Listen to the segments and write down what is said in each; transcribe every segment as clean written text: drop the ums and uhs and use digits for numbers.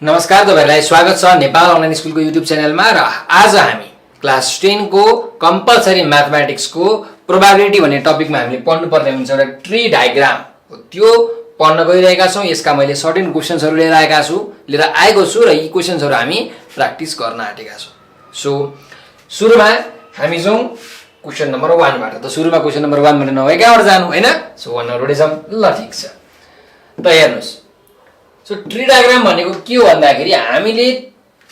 नमस्कार तपाईहरुलाई स्वागत छ नेपाल अनलाइन स्कुलको युट्युब च्यानलमा र आज हामी क्लास 10 को कम्पलसरी म्याथमेटिक्स को प्रोबेबिलिटी भन्ने टपिकमा हामीले पढ्नु पर्ने हुन्छ एउटा ट्री डायग्राम हो त्यो पढ्न गइरहेका छौं। यसका मैले सर्टेन क्वेशन्सहरु लिएर आएको छु र यी क्वेशन्सहरु हामी प्र्याक्टिस गर्न आँटेका छौं। सो सुरुमा हामी जाउँ क्वेशन नम्बर 1 बाट। त सुरुमा क्वेशन नम्बर 1 बाट नभए कहाँबाट जानु हैन। सो 1 नम्बर जाउँ। ल ठीक छ। त हेर्नुस्, सो ट्री डायग्राम भनेको के हो भन्दाखेरि हामीले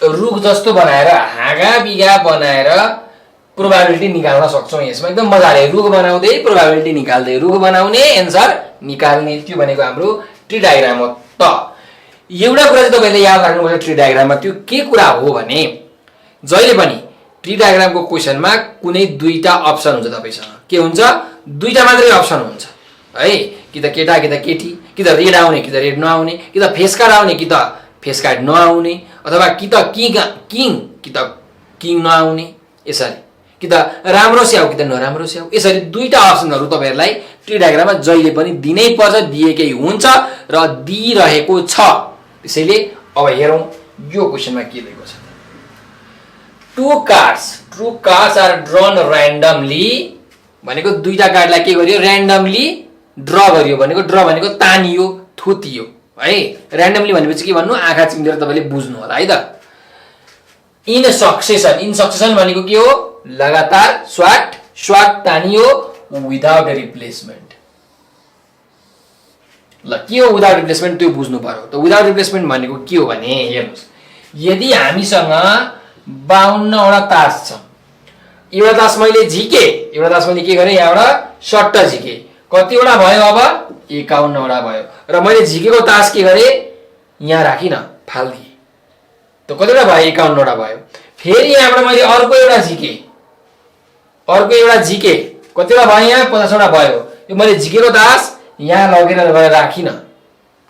रुख जस्तो बनाएर हाँगा बिगा बनाएर प्रोबेबिलिटी निकाल्न सक्छौं। यसमा एकदम मजाले रुख बनाउँदै प्रोबेबिलिटी निकाल्दै रुख बनाउने एन्सर निकाल्ने, त्यो भनेको हाम्रो ट्री डायग्राम हो। त एउटा कुरा चाहिँ तपाईले याद राख्नुपर्छ ट्री डायग्राममा, त्यो के कुरा हो भने जहिले पनि ट्री डायग्रामको क्वेशनमा कुनै दुईटा अप्सन हुन्छ तपाईसँग। के हुन्छ? दुईटा मात्रै अप्सन हुन्छ है। कि त केटा कि त केटी, कि त रेड आउने कि त रेड नआउने, कि त फेस कार्ड आउने कि त फेस कार्ड नआउने, अथवा कि त किङ कि त किङ नआउने, यसरी कि त राम्रो स्याउ कि त नराम्रो स्याउ, यसरी दुईटा अप्सनहरु तपाईहरुलाई ट्री डायग्राममा जहिले पनि दिनै पर्छ, दिएकै हुन्छ र दिइरहेको छ। त्यसैले अब हेरौं यो क्वेशनमा के लेखेको छ। टु कार्ड्स आर ड्रन र्यान्डमली भनेको दुईटा कार्डलाई के गरियो? र्यान्डमली ड्र गरियो भनेको, ड्र भनेको तानियो, थुतियो है। र्यान्डमली भनेपछि के भन्नु? आँखा चिम्लेर तपाईले बुझ्नु होला है त। इन सक्सेसन भनेको के हो? लगातार स्वाट तानियो विदाउट रिप्लेसमेन्ट। ल के हो विदाउट रिप्लेसमेन्ट? त्यो बुझ्नु पर्यो। त विदाउट रिप्लेसमेन्ट भनेको के हो भने हेर्नुस्, यदि हामीसँग 52 वटा तास छ, एउटा तास मैले झिके, एउटा तास मैले के गरे? यहाँबाट सट्ट झिके, कतिवटा भयो? अब 51 वटा भयो। र मैले झिकेको तास के गरे? यहाँ राखिन, फाल्दिए। त कतिवटा भयो? 51 वटा भयो। फेरि यहाँबाट मैले अर्को एउटा झिके, कतिवटा भयो? यहाँ 50 वटा भयो। यो मैले झिकेको तास यहाँ लगेर राखिन,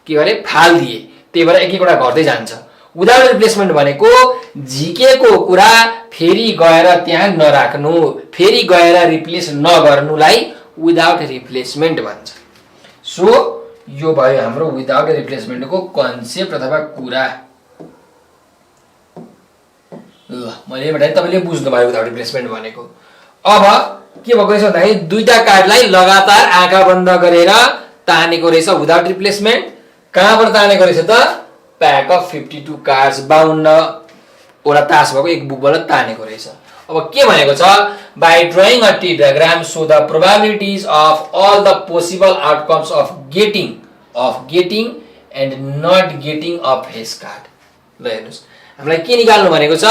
के गरे? फाल्दिए। त्यही भएर एक एकवटा घट्दै जान्छ। विदाउट रिप्लेसमेन्ट भनेको झिकेको कुरा फेरि गएर त्यहाँ नराख्नु, फेरि गएर रिप्लेस नगर्नुलाई विदाउट रिप्लेसमेन्ट भन्छ। सो यो भयो हाम्रो विदाउट रिप्लेसमेन्टको कन्सेप्ट अथवा कुरा। ल मैले बताए तपाईले बुझ्नु भयो विदाउट रिप्लेसमेन्ट भनेको। अब के भएको रहेछ भन्दाखेरि दुईटा कार्डलाई लगातार आँखा बन्द गरेर तानेको रहेछ विदाउट रिप्लेसमेन्ट। कहाँबाट तानेको रहेछ त? प्याक अफ 52 कार्ड्स, 52 वटा तास भएको एक बुकबाट तानेको रहेछ। अब के भनेको छ? By drawing a tree diagram so the probabilities of all the possible outcomes of getting and not getting a face card. ल हेर्नुस्, हामीलाई के निकाल्नु भनेको छ?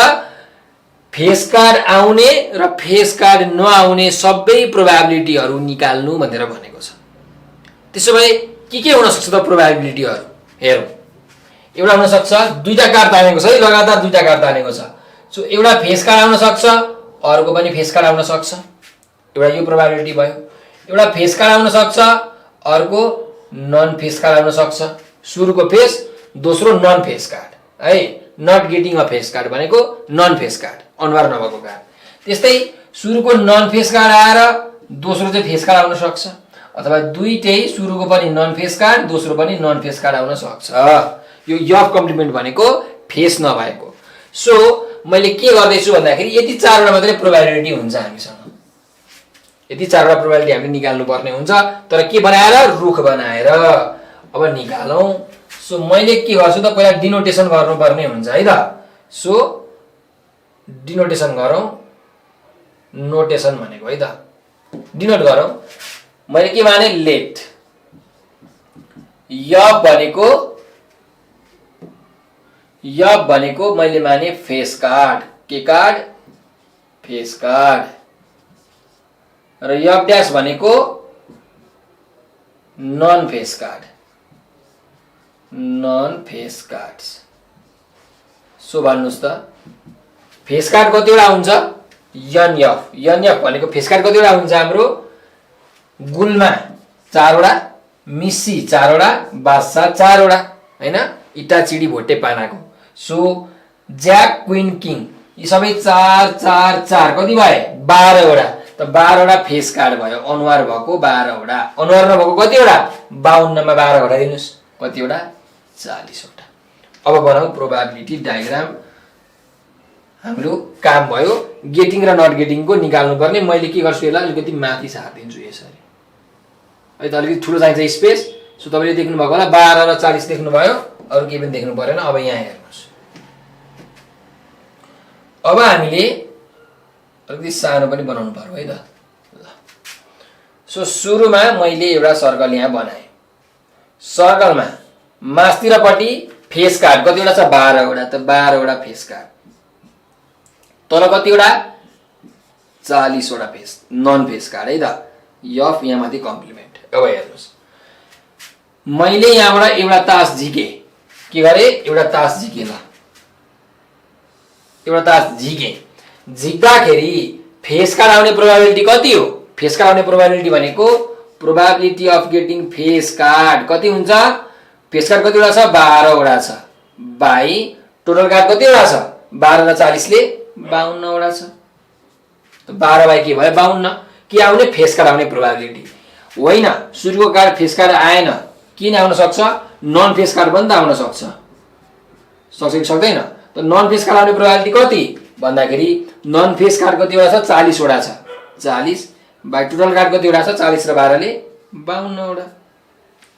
फेस कार्ड आउने र फेस कार्ड नआउने सबै प्रोबेबिलिटीहरु निकाल्नु भनेर भनेको छ। त्यसो भए के हुन सक्छ त प्रोबेबिलिटीहरु? हेरौं। एउटा हुन सक्छ दुईटा कार्ड तानेको छ है, लगातार दुईटा कार्ड तानेको छ। सो एउटा फेस कार्ड आउन सक्छ, अर्को पनि फेस कार्ड आउन सक्छ। एउटा यो प्रोबेबिलिटी भयो। एउटा फेस कार्ड आउन सक्छ, अर्को नन फेस कार्ड आउन सक्छ। सुरुको फेस, दोस्रो नन फेस कार्ड है। Not getting a face card भनेको नन फेस कार्ड, अनुहार नभएको कार्ड। त्यस्तै सुरुको नन फेस कार्ड आएर दोस्रो चाहिँ फेस कार्ड आउन सक्छ, अथवा दुईटै सुरुको पनि नन फेस कार्ड, दोस्रो पनि नन फेस कार्ड आउन सक्छ। यो यफ कम्प्लिमेन्ट भनेको फेस नभएको। सो मैले के गर्दैछु भन्दाखेरि यति चारवटा मात्रै प्रोबेबिलिटी हुन्छ हामीसँग। यति चारवटा प्रोबेबिलिटी हामीले निकाल्नु पर्ने हुन्छ। तर के बनाएर? रुख बनाएर। अब निकालौं। सो मैले के गर्छु त? पहिला डिनोटेसन गर्नुपर्ने हुन्छ है त। सो डिनोटेसन गरौँ। नोटेसन भनेको है त, डिनोट गरौँ। मैले के माने? लेट। यफ भनेको मैले माने फेस कार्ड। के कार्ड? Face card. र यफ ड्यास भनेको non face card, non face cards. So भन्नुस् त फेस कार्ड कतिवटा हुन्छ? एनएफ भनेको फेस कार्ड कतिवटा हुन्छ हाम्रो? गुल्मा 4 वटा, मिसी 4 वटा, बादशाह 4 वटा हैन, इटा चिडी भोटे पानाको। सो ज्याक क्वीन किङ यी सबै 4 4 4 कति भए? 12 वटा। त 12 वटा फेस कार्ड भयो, अनुहार भएको 12 वटा। अनुहार नभएको कतिवटा? 52 मा 12 घटाइदिनुस्, कतिवटा? 40 वटा। अब बनाऊ प्रोबेबिलिटी डायग्राम। हाम्रो काम भयो गेटिङ र नट गेटिङको निकाल्नु पर्ने। मैले के गर्छु यसलाई अलिकति माथि सार्दिन्छु यसरी। है त अलिकति ठुलो चाहिन्छ स्पेस। सो तपाईले देख्नु भएको होला 12 र 40 देख्नु भयो, अरु केही पनि देख्नु परेन। अब यहाँ हेर्नुस्, अब हामीले अलिकति सानो पनि बनाउनु पर्यो है त। सो सुरुमा मैले एउटा सर्कल यहाँ बनाएँ। सर्कलमा मास्तिरपट्टि फेस कार्ड कतिवटा छ? 12 वटा। त 12 वटा फेस कार्ड। तल कतिवटा? 40 वटा फेस नन फेस कार्ड है त। यफ यहाँ माथि कम्प्लिमेन्ट। अब हेर्नुस्, मैले यहाँबाट एउटा तास झिके। के गरे? एउटा तास झिके। ल एउटा तास झिके। झिक्दाखेरि फेस कार्ड आउने प्रोबेबिलिटी कति हो? फेस कार्ड आउने प्रोबेबिलिटी भनेको probability of getting face card कति हुन्छ? फेस कार्ड कतिवटा छ? 12 वटा छ। बाई टोटल कार्ड कतिवटा छ? 12 र 40 ले 52 वटा छ। त 12 बाई के भयो? 52। के आउने? फेस कार्ड आउने प्रोबेबिलिटी होइन। सुरुको कार्ड फेस कार्ड आएन, किन आउन सक्छ? नन फेस कार्ड पनि त आउन सक्छ। सक्छ कि सक्दैन? त नन फेस कार्ड आउने प्रोबेबिलिटी कति भन्दाखेरि नन फेस कार्ड कतिवटा छ? 40 वटा छ। 40 बाई टोटल कार्ड कतिवटा छ? 40 र 12 ले 52 वटा।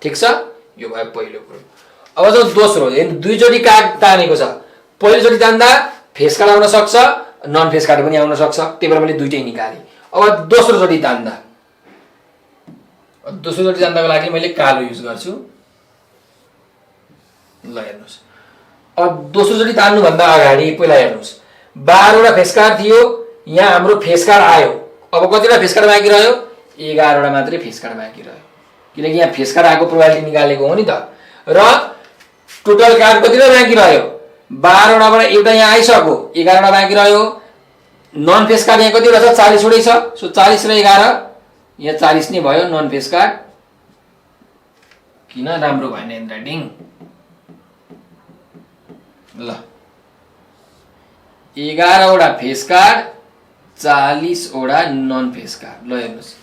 ठीक छ? यो भयो पहिलो कुरो। अब जो दोस्रो, दुईचोटी कार्ड तानेको छ। पहिलोचोटी तान्दा फेस कार्ड आउन सक्छ, नन फेस कार्ड पनि आउन सक्छ। त्यही भएर मैले दुईटै निकालेँ। अब दोस्रोचोटी तान्दा, दोस्रोचोटी तान्दाको लागि मैले कालो युज गर्छु। ल हेर्नुस्, अब दोस्रोचोटी तान्नु भन्दा अगाडि पहिला हेर्नुस्, 12 वटा फेस कार्ड थियो। यहाँ हाम्रो फेस कार्ड आयो। अब कतिवटा फेस कार्ड बाँकी रह्यो? 11 वटा मात्रै फेस कार्ड बाँकी रह्यो, किनकि यहाँ फेस कार्ड आएको प्रोबेबिलिटी निकालेको हो नि त। र टोटल कार्ड कतिवटा बाँकी रह्यो? 12 वटाबाट एउटा यहाँ आइसक्यो, 11 वटा बाँकी रह्यो। नन फेस कार्ड यहाँ कतिवटा छ? 40 वटै छ। सो 40 र 11 यहाँ 40 नै भयो नन फेस कार्ड। किन राम्रो भएन ह्यान्डराइटिङ? ल 11 वटा फेस कार्ड, 40 वटा नन फेस कार्ड। ल हेर्नुस्,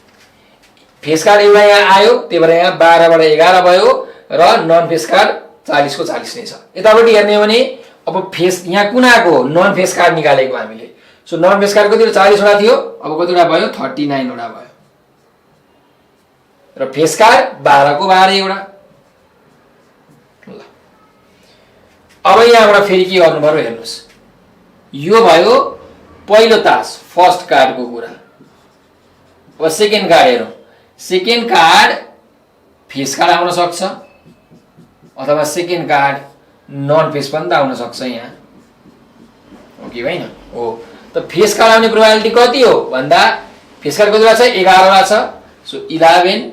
फेस कार्ड एउटा यहाँ आयो, त्यही भएर यहाँ 12 बाट 11 भयो र नन फेस कार्ड 40 को 40 नै छ। यतापट्टि हेर्ने हो भने अब फेस यहाँ कुन आएको? नन फेस कार्ड निकालेको हामीले। सो नन फेस कार्ड कतिवटा? 40 वटा थियो। अब कतिवटा भयो? 39 वटा भयो। र फेस कार्ड 12 को 12 एउटा। ल अब यहाँबाट फेरि के गर्नु पर्यो हेर्नुस्, यो भयो पहिलो तास फर्स्ट कार्डको कुरा। अब सेकेन्ड कार्ड हेरौँ। सेकेन्ड कार्ड फेस कार्ड आउन सक्छ, अथवा सेकेन्ड कार्ड नन फेस पनि त आउन सक्छ यहाँ। हो कि होइन? हो। त फेस कार्ड आउने प्रोबेबिलिटी कति हो भन्दा फेस कार्ड कतिवटा छ? 11 वटा छ। सो 11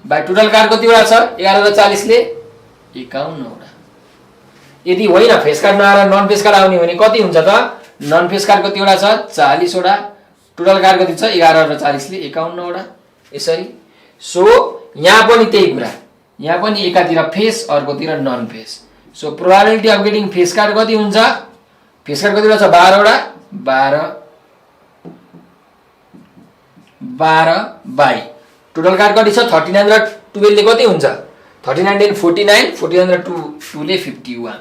बाई टोटल कार्ड कतिवटा छ? 11 र 40 ले 51 वटा। यदि होइन फेस कार्ड नआएर नन फेस कार्ड आउने भने कति हुन्छ त? नन फेस कार्ड कतिवटा छ? 40 वटा। टोटल कार्ड कति छ? 11 र 40 ले 51 वटा। यसरी। सो यहाँ पनि त्यही कुरा, यहाँ पनि एकातिर फेस अर्कोतिर non face. So probability of getting face card कति हुन्छ? फेस कार्ड कतिवटा छ? 12 वटा। 12 बाई टोटल कार्ड कति छ? 39 र 12 ले कति हुन्छ? 39 10 49, 49 र 2 ले 51।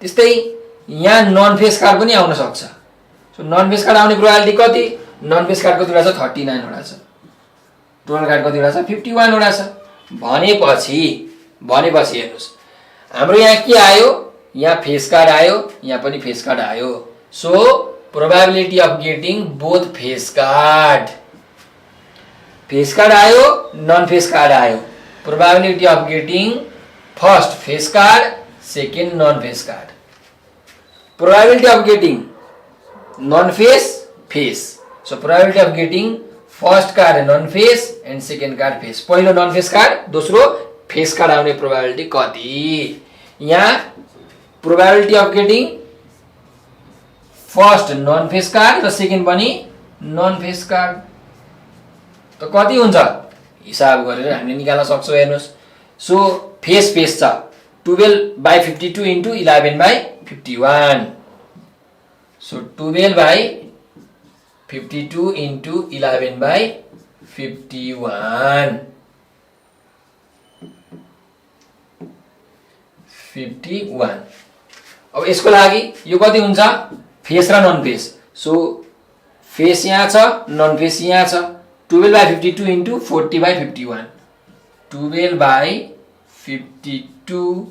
त्यस्तै यहाँ नन फेस कार्ड पनि आउन सक्छ। सो नन फेस कार्ड आउने प्रोबेबिलिटी कति? नन फेस कार्ड कतिवटा छ? 39 वटा छ। टोटल कार्ड कतिवटा छ? 51 वटा छ। भनेपछि हेर्नुस्, हाम्रो यहाँ के आयो? यहाँ फेस कार्ड आयो, यहाँ पनि फेस कार्ड आयो। So probability of getting both face card, face card आयो, नन फेस कार्ड आयो। Probability of getting first face card, second non face card. Probability of getting non face face. So probability of getting first card non face and second card face. पहिलो non face card, दोस्रो face card आउने probability कति? यहाँ probability of getting first non face card र second पनि non face card. त कति हुन्छ? हिसाब गरेर हामीले निकाल्न सक्छौँ। हेर्नुस्, सो फेस फेस छ 12/52 इन्टु 11/51। So 12/52 into 11/51 51। अब यसको लागि यो कति हुन्छ फेस र नन फेस सो फेस यहाँ छ नन फेस यहाँ छ 12/52 इन्टु 40/51 12/52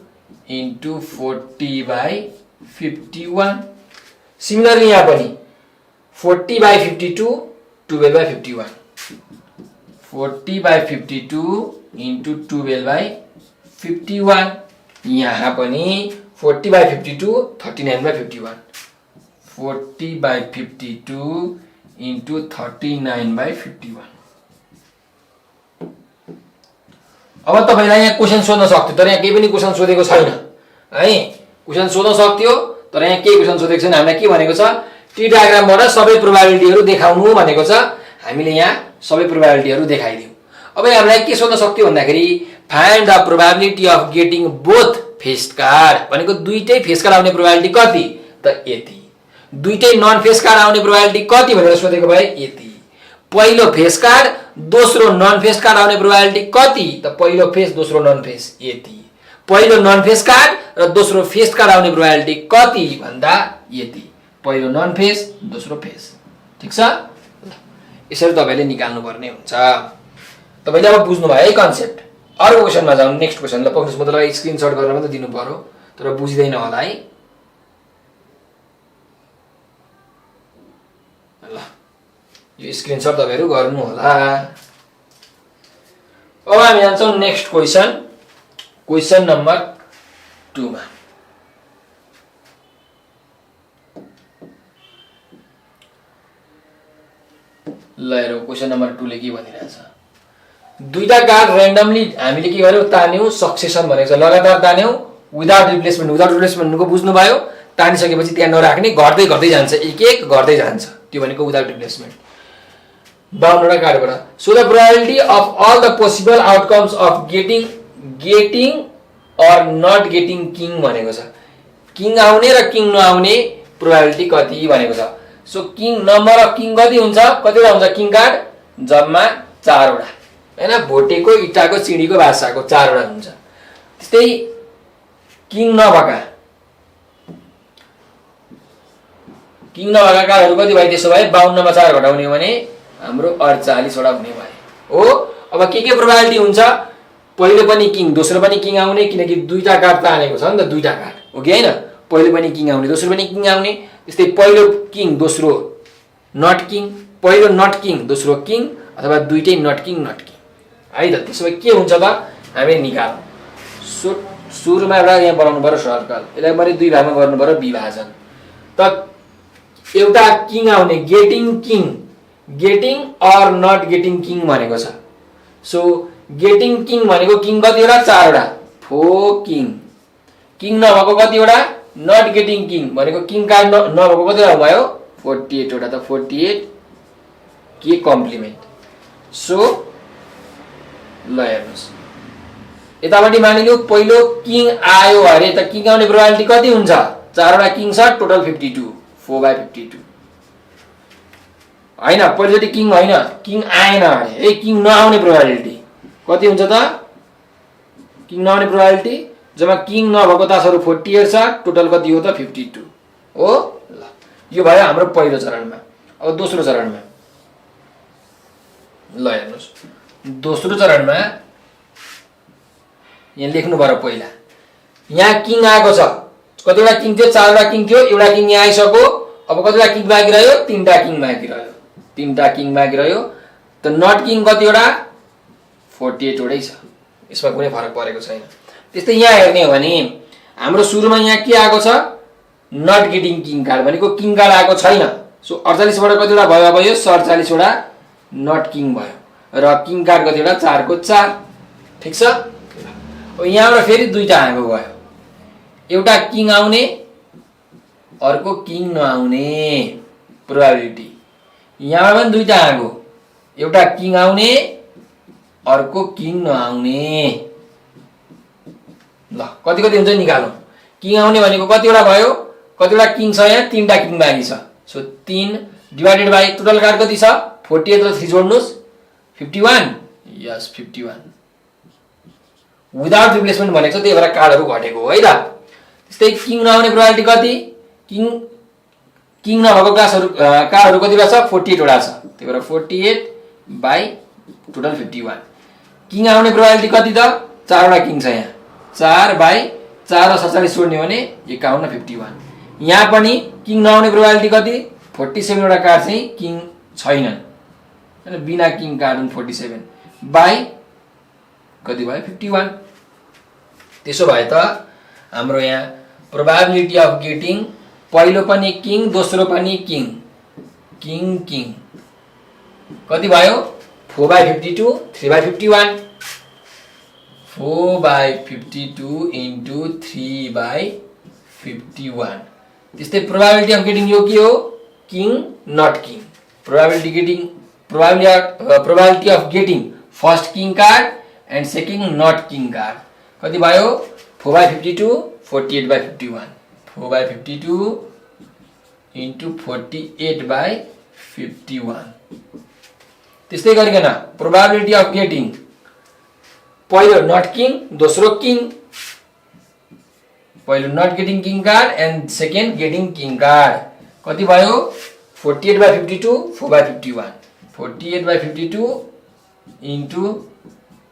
इन्टु 40/51 सिमिलरली यहाँ पनि 40/52 12/51 40/52 इन्टु 12/51 यहाँ पनि 40/52 39/51 40/52 इन्टु 39/51 अब तपाईलाई यहाँ क्वेशन सोध्न सक्थ्यो तर यहाँ केही पनि क्वेशन सोधेको छैन है क्वेशन सोध्न सक्थ्यो तर यहाँ केही क्वेशन सोधेको छैन हामीलाई के भनेको छ ट्री डायग्रामबाट सबै प्रोबेबिलिटीहरु देखाउनु भनेको छ हामीले यहाँ सबै प्रोबेबिलिटीहरु देखाइदियौ अब हामीलाई के सोध्न सक्थ्यो भन्दाखेरि find the probability of getting both face card भनेको दुईटै फेस कार्ड आउने प्रोबेबिलिटी कति त यति दुईटै नन फेस कार्ड आउने प्रोबेबिलिटी कति भनेर सोधेको भए यति पहिलो फेस कार्ड दोस्रो नन फेस कार्ड आउने प्रोबेबिलिटी कति त पहिलो फेस दोस्रो नन फेस यति पहिलो नन फेस कार्ड र दोस्रो फेस कार्ड आउने प्रोबेबिलिटी कति भन्दा यति पहिलो नन फेस दोस्रो फेस ठीक छ यसरी तपाईले निकाल्नु पर्ने हुन्छ तपाईले अब बुझ्नु भयो है कन्सेप्ट अर्को क्वेशनमा जाउँ नेक्स्ट क्वेशन ल पक्नुस् म तपाईलाई स्क्रिनशट गरेर मात्र दिनु पर्यो तर बुझिदैन होला है ल यो स्क्रिनशट तपाईहरु गर्नु होला अब हामी जान्छौं नेक्स्ट क्वेशन नम्बर 2 मा ल हेरौं क्वेशन नम्बर 2 ले के भनिरहेछ दुईटा कार्ड र्यान्डमली हामीले के गर्यौ तान्यौ सक्सेसन भनेको छ लगातार तान्यौ विदाउट रिप्लेसमेन्टको बुझ्नु भयो तानिसकेपछि त्यहाँ नराख्ने घट्दै घट्दै जान्छ एक एक घट्दै जान्छ त्यो भनेको विदाउट रिप्लेसमेन्ट 52 वटा कार्डबाट so the probability of all the possible outcomes of getting or not getting king भनेको छ किङ आउने र किङ नआउने प्रोबेबिलिटी कति भनेको छ so king number of king कति हुन्छ कतिवटा हुन्छ किङ कार्ड जम्मा 4 वटा हैन भोटेको इटाको चिडीको भाषाको 4 वटा हुन्छ त्यस्तै किङ नभएका कार्डहरु कति भए त्यसो भए 52 मा 4 घटाउने हो भने हाम्रो 48 वटा हुने भयो हो अब के प्रोबेबिलिटी हुन्छ पहिलो पनि किङ दोस्रो पनि किङ आउने किनकि दुईटा कार्ड तानेको छ नि त दुईटा कार्ड हो कि हैन पहिलो पनि किङ आउने दोस्रो पनि किङ आउने त्यस्तै पहिलो किङ दोस्रो नट किङ पहिलो नट किङ दोस्रो किङ अथवा दुईटै नट किङ है त त्यसो भए के हुन्छ त हामी निकालौं सुरुमा एउटा यहाँ बनाउनु पर्यो सर्कल यसलाई पनि दुई भागमा गर्नु पर्यो विभाजन त एउटा किङ आउने getting or not getting king भनेको छ सो गेटिङ किङ भनेको किङ कतिवटा 4 वटा 4 किङ नभएको कतिवटा नट गेटिङ किङ भनेको किङ कार्ड नभएको कतिवटा भयो 48 वटा त 48 के कम्प्लिमेन्ट सो ल हेर्नुस् यतापटि मानिलियो पहिलो किङ आयो अरे त किङ आउने प्रोबेबिलिटी कति हुन्छ 4 वटा किङ छ टोटल 52 4/52 हैन पहिलोचोटि किङ हैन किङ आएन अरे ए किङ नआउने प्रोबेबिलिटी कति हुन्छ त किङ नआउने प्रोबेबिलिटी जम्मा किङ नभएको तासहरु 48 छ टोटल कति हो त 52 हो ल यो भयो हाम्रो पहिलो चरणमा अब दोस्रो चरणमा ल हेर्नुस् दोस्रो चरणमा यहाँ लेख्नु पर्यो पहिला यहाँ किङ आएको छ कतिवटा किङ थियो 4 वटा किङ थियो एउटा किङ यहाँ आइसक्यो अब कतिवटा किङ बाँकी रह्यो 3टा किङ बाँकी रह्यो त नट किङ कतिवटा 48 वटै छ यसमा कुनै फरक परेको छैन त्यस्तै यहाँ हेर्ने हो भने हाम्रो सुरुमा यहाँ के आएको छ नट गेटिङ किङ कार्ड भनेको किङ कार्ड आएको छैन सो 48 वटा कतिवटा भयो अब यो 47 वटा नट किङ भयो र किङ कार्ड कतिवटा 4 को 4 ठीक छ अब यहाँबाट फेरि दुईटा आएको गयो एउटा किङ आउने अर्को किङ नआउने प्रोबेबिलिटी यहाँबाट पनि दुईटा आएको एउटा किङ आउने अर्को किङ नआउने ल कति हुन्छ निकालौं किङ आउने भनेको कतिवटा भयो कतिवटा किङ छ यहाँ 3टा किङ बाँकी छ so 3 divided by total card कति छ 48 र 3 जोड्नुस् 51 यस 51 विदाउट रिप्लेसमेन्ट भनेको छ त्यही भएर कार्डहरु घटेको हो है त त्यस्तै किङ नआउने प्रोबेबिलिटी कति? किङ नभएको कार्डहरू कतिवटा छ? 48 वटा छ। त्यही भएर 48 बाई टोटल 51। किङ आउने प्रोबेबिलिटी कति त? 4 वटा किङ छ यहाँ। 4 बाई 4 र 47 जोड्ने हो भने 51 51। यहाँ पनि किङ नआउने प्रोबेबिलिटी कति? 47 वटा कार्ड चाहिँ किङ छैनन् हैन, बिना किङ कार्ड हुन् 47 बाई कति भयो? 51। त्यसो भए त हाम्रो यहाँ प्रोबेबिलिटी अफ गेटिङ पहिलो पनि किङ दोस्रो पनि किङ किङ किङ कति भयो? 4/52 3/51। 4/52 इन्टु 3/51। त्यस्तै प्रोबेबिलिटी अफ गेटिङ यो के हो? King not king. Probability of getting first king card and second not king card कति भयो? 4/52 48/51। 4/52 इन्टु 48/51। त्यस्तै गरिकन प्रोबेबिलिटी अफ गेटिङ पहिलो नट किङ दोस्रो किङ, पहिलो not getting king card and second getting king card कति भयो? 48/52 4/51। 48/52 इन्टु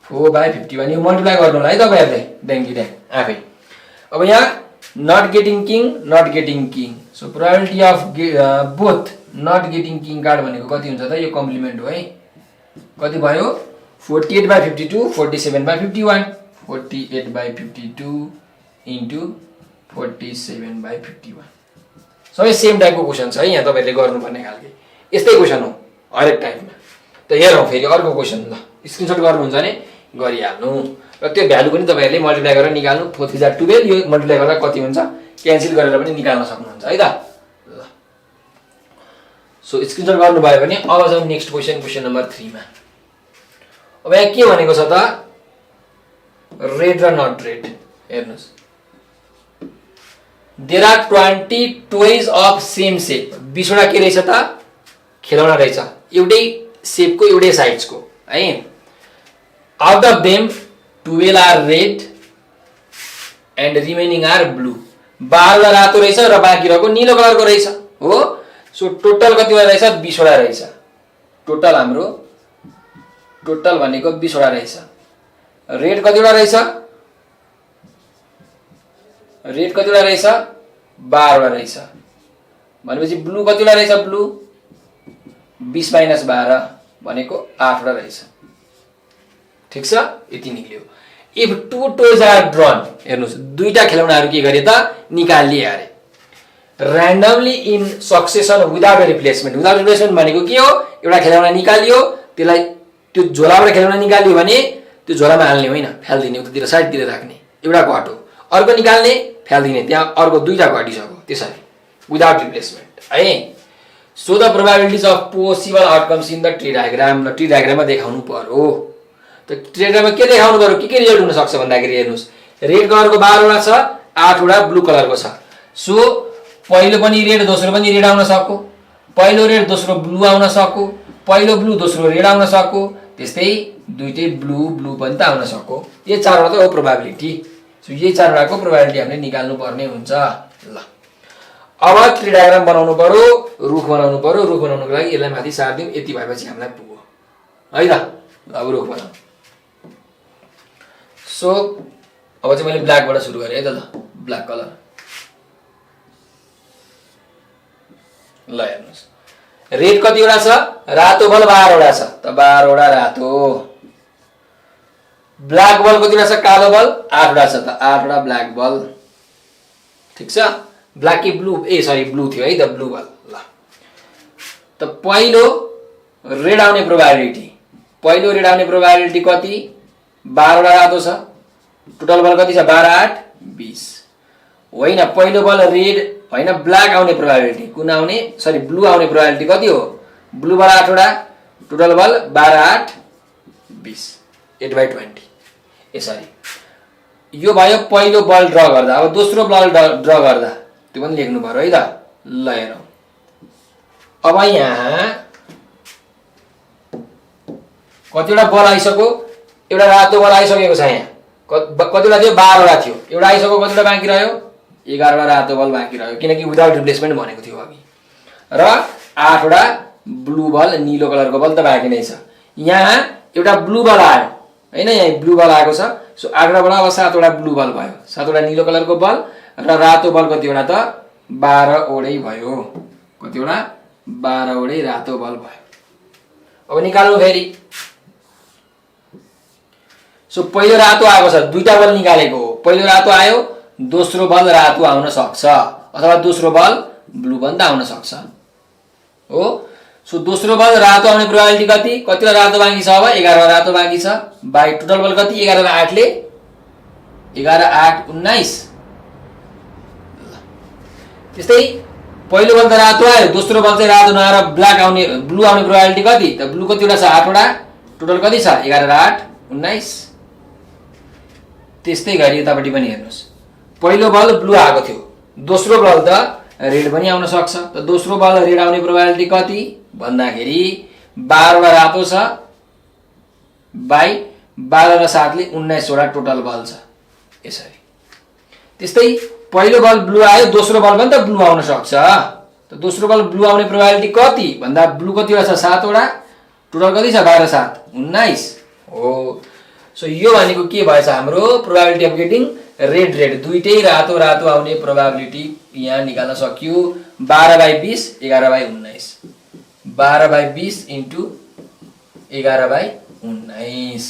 4/51 यो मल्टिप्लाई गर्नु होला है तपाईहरुले ड्याङ्गी आफै। अब यहाँ not getting king not getting king, so probability of both not getting king card भनेको कति हुन्छ त? यो कम्प्लिमेन्ट हो है। कति भयो? 48/52 47/51। 48/52 इन्टु 47/51। सबै सेम टाइपको क्वेसन छ है यहाँ तपाईहरुले गर्नुपर्ने खालके। यस्तै क्वेसन हो हरेक टाइपमा। त हेरौँ फेरि अर्को क्वेसन। ल स्क्रिनशट गर्नुहुन्छ भने गरिहाल्नु र त्यो भ्यालु पनि तपाईहरुले मल्टिप्लाई गरेर निकाल्नु। 4 3 जा 12 यो मल्टिप्लाई गर्दा कति हुन्छ क्यान्सल गरेर पनि निकाल्न सक्नुहुन्छ है त। ल सो स्क्रिनशट गर्नुभयो भने अब जाउँ नेक्स्ट क्वेसन, क्वेसन नम्बर 3 मा। अब यहाँ के भनेको छ त? रेड र नट रेड। हेर्नुस्, there are 20 toys of same shape. 20 वटा के रहेछ त? खेलौना रहेछ, एउटै सेपको एउटै साइजको है। Out of them 12 are red and remaining are blue. 12 रातो रहेछ र बाँकी रहेको नीलो कलरको रहेछ हो। सो टोटल कतिवटा रहेछ? 20 वटा रहेछ। टोटल हाम्रो टोटल भनेको 20 वटा रहेछ। रेड कतिवटा रहेछ? रेड कतिवटा रहेछ? 12 वटा रहेछ। भनेपछि ब्लू कतिवटा रहेछ? ब्लू 20 - 12 भनेको 8 वटा रहेछ। ठीक छ, यति निक्ल्यो। इफ 2 टोइज आर ड्रन, हेर्नुस् दुईटा खेलौनाहरू के गरे त? निकालिए अरे randomly in succession without replacement. Without replacement भनेको के हो? एउटा खेलौना निकालियो, त्यसलाई त्यो झोलाबाट खेलौना निकालियो भने त्यो झोलामा हाल्ने होइन, फ्याल्दिने, उतातिर साइडतिर राख्ने एउटा घट हो। अर्को निकाल्ने फ्याल्दिने, त्यहाँ अर्को दुईटा घटिसक्यो त्यसरी विदाउट रिप्लेसमेन्ट है। So the probabilities of possible outcomes in the tree diagram. ल ट्री डायग्राममा देखाउनु पर्यो। त ट्री डायग्राममा के देखाउनु पर्यो? के रिजल्ट हुन सक्छ भन्दाखेरि हेर्नुस्, रेड कलरको 12 वटा छ, 8 वटा ब्लू कलरको छ। सो पहिलो पनि रेड दोस्रो पनि रेड आउन सक्यो, पहिलो रेड दोस्रो ब्लू आउन सक्यो, पहिलो ब्लू दोस्रो रेड आउन सक्यो, त्यस्तै दुईटै ब्लू ब्लू पनि त आउन सक्यो। यो 4 वटा त हो प्रोबेबिलिटी। सो यही 4 वटाको प्रोबेबिलिटी हामीले निकाल्नु पर्ने हुन्छ। ल अब ट्री डायग्राम बनाउनु पर्यो, रुख बनाउनु पर्यो। रुख बनाउनुको लागि यसलाई माथि सार्दिउँ, यति भएपछि हामीलाई पुग्यो है त। अब रुख बनाऊ। सो अब चाहिँ मैले ब्ल्याकबाट सुरु गरेँ है त। ल ब्ल्याक कलर। ल हेर्नुस्, रेड कतिवटा छ? रातो बल 12 वटा छ, त 12 वटा रातो। ब्ल्याक बल कतिवटा छ? कालो बल 8 वटा छ, त 8 वटा ब्ल्याक बल। ठीक छ, ब्ल्याक कि ब्लू? सरी ब्लू थियो है त, ब्लू बल। ल त पहिलो रेड आउने प्रोबेबिलिटी, पहिलो रेड आउने प्रोबेबिलिटी कति? 12 वटा रातो छ, टोटल बल कति छ? 12 8 20 होइन। पहिलो बल रेड होइन, ब्ल्याक आउने प्रोबेबिलिटी कुन आउने? सरी ब्लू आउने प्रोबेबिलिटी कति हो? ब्लू बल 8 वटा, टोटल बल 12 8 20 8/20। यसरी यो भयो पहिलो बल ड्र गर्दा। अब दोस्रो बल ड्र गर्दा त्यो पनि लेख्नु पर्यो है त। ल हेरौँ, अब यहाँ कतिवटा बल आइसक्यो? एउटा रातो बल आइसकेको छ। यहाँ कतिवटा थियो? 12 वटा थियो। एउटा आइसक्यो, कतिवटा बाँकी रह्यो? 11 रातो बल बाँकी रह्यो किनकि विदाउट रिप्लेसमेन्ट भनेको थियो अघि र 8 वटा ब्लू बल नीलो कलरको बल त बाँकी नै छ। यहाँ एउटा ब्लू बल आयो हैन यहाँ ब्लू बल आएको छ सो 8 वटा अब 7 वटा ब्लू बल भयो 7 वटा नीलो कलरको बल र रातो बल कतिवटा त 12 वटै भयो कतिवटा 12 वटै रातो बल भयो। अब निकाल्नु फेरि सो पहिलो रातो आएको छ दुईटा बल निकालेको हो पहिलो रातो आयो दोस्रो बल रातो आउन सक्छ अथवा दोस्रो बल ब्लू पनि त आउन सक्छ हो। सो दोस्रो बल रातो आउने प्रोबेबिलिटी कति कतिवटा रातो बाँकी छ अब 11 रातो बाँकी छ बाइ टोटल बल कति 11 र 8 ले 11 8 19 त्यस्तै पहिलो बल त रातो आयो दोस्रो बल चाहिँ रातो नआएर ब्ल्याक आउने ब्लू आउने प्रोबेबिलिटी कति त ब्लू कतिवटा छ 8 वटा टोटल कति छ 11 र 8 19 त्यस्तै गरी यतापट्टि पनि हेर्नुस् पहिलो बल ब्लू आएको थियो दोस्रो बल त रेड पनि आउन सक्छ त दोस्रो बल रेड आउने प्रोबेबिलिटी कति भन्दाखेरि 12 वटा रातो छ बाइ 12 र 7 ले 19 वटा टोटल बल छ यसरी। त्यस्तै पहिलो बल ब्लू आयो दोस्रो बल पनि त ब्लू आउन सक्छ त दोस्रो बल ब्लू आउने प्रोबेबिलिटी कति भन्दा ब्लू कतिवटा छ 7 वटा टोटल कति छ 12 7 19 हो। सो यो भनेको के भएछ हाम्रो probability of getting red red दुईटै रातो रातो आउने प्रोबेबिलिटी यहाँ निकाल्न सकियो 12/20 11/19 12/20 इन्टु 11/19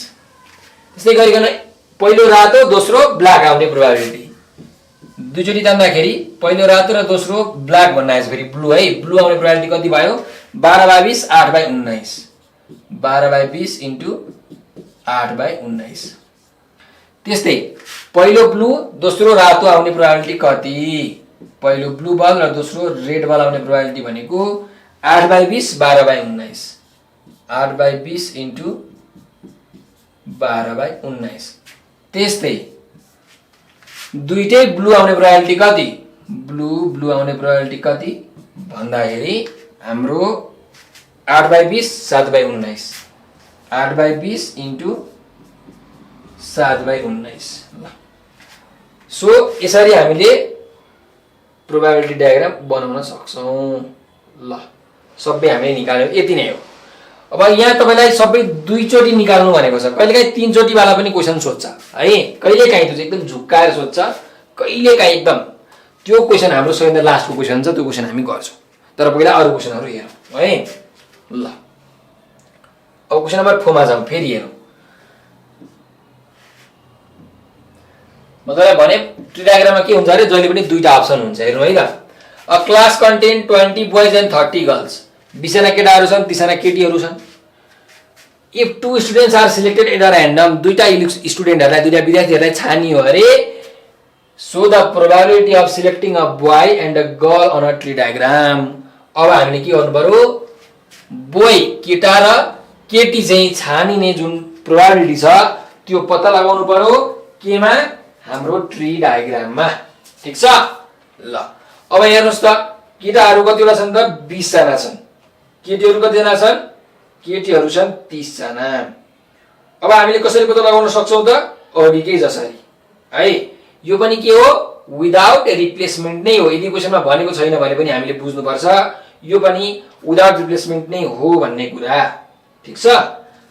त्यस्तै गरिकन पहिलो रातो दोस्रो ब्ल्याक आउने प्रोबेबिलिटी दुईचोटि तान्दाखेरि पहिलो रातो र दोस्रो ब्ल्याक भन्न आएछ फेरि ब्लू है ब्लू आउने प्रोबेबिलिटी कति भयो 12/20 8/19 12/20 इन्टु 8/19 त्यस्तै पहिलो ब्लू दोस्रो रातो आउने प्रोबेबिलिटी कति पहिलो ब्लू बल र दोस्रो रेड बल आउने प्रोबेबिलिटी भनेको 8/20 12/19 8/20 इन्टु 12/19 त्यस्तै दुईटै ब्लू आउने प्रोबेबिलिटी कति ब्लू आउने प्रोबेबिलिटी कति भन्दाखेरि हाम्रो 8/20 7/19 8/20 इन्टु 7/19 ल। सो यसरी हामीले प्रोबेबिलिटी डायग्राम बनाउन सक्छौं ल सबै हामीले निकाल्यौ यति नै हो। अब यहाँ तपाईलाई सबै दुईचोटि निकाल्नु भनेको छ कहिलेकाहीँ तीनचोटि वाला पनि क्वेशन सोध्छ है कहिलेकाहीँ त्यो एकदम झुक्काएर सोध्छ कहिलेकाहीँ एकदम त्यो क्वेशन हाम्रो सबैभन्दा लास्टको क्वेशन छ त्यो क्वेशन हामी गर्छौं तर पहिला अरु क्वेशनहरु हेरौं है ल। अब क्वेशन नम्बर 4 मा जाउँ फेरि हेरौं मतलब भने ट्री डायग्राममा के हुन्छ अरे जहिले पनि दुईटा अप्सन हुन्छ हेर्नु है त a class contain 20 boys and 30 girls 20 जना केटाहरु छन् 30 जना केटीहरु छन्। If two students are selected at random दुईटा स्टुडेन्टहरुलाई दुईटा विद्यार्थीहरुलाई छानियो अरे so the probability of selecting a boy and a girl on a tree diagram. अब हामीले के गर्नु पर्यो बोय केटा र केटी चाहिँ छानिने जुन प्रोबेबिलिटी छ त्यो पत्ता लगाउनु पर्यो केमा हाम्रो ट्री डायग्राममा ठीक छ ल। अब हेर्नुस् त केटाहरु कतिवटा छन् त 20 जना छन् केटीहरु कति जना छन् केटीहरु छन् 30 जना। अब हामीले कसरी पत्ता लगाउन सक्छौं त अघिकै जसरी है यो पनि के हो विदाउट रिप्लेसमेन्ट नै हो यदि क्वेशनमा भनेको छैन भने पनि हामीले बुझ्नु पर्छ यो पनि विदाउट रिप्लेसमेन्ट नै हो भन्ने कुरा ठीक छ।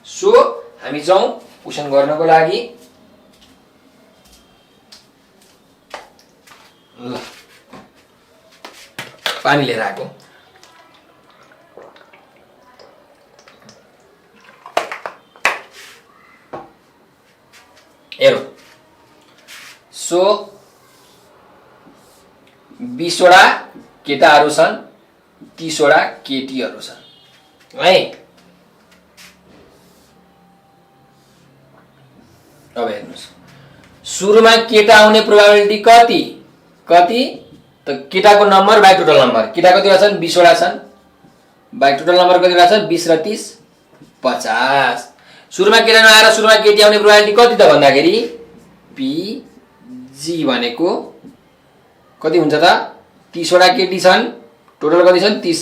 सो हामी जाउँ क्वेशन गर्नको लागि ल पानी लिएर आएको हेरौं। सो 20 वटा केटाहरु छन् 30 वटा केटीहरु छन् है। अब हेर्नुस् सुरुमा केटा आउने प्रोबेबिलिटी कति कति त केटाको नम्बर बाइ टोटल नम्बर केटा कतिवटा छन् 20 वटा छन् बाइ टोटल नम्बर कतिवटा छन् 20 र 30 50। सुरुमा केटा नआएर सुरुमा केटी आउने प्रोबेबिलिटी कति त भन्दाखेरि पीजी भनेको कति हुन्छ त 30 वटा केटी छन् टोटल कति छन् 30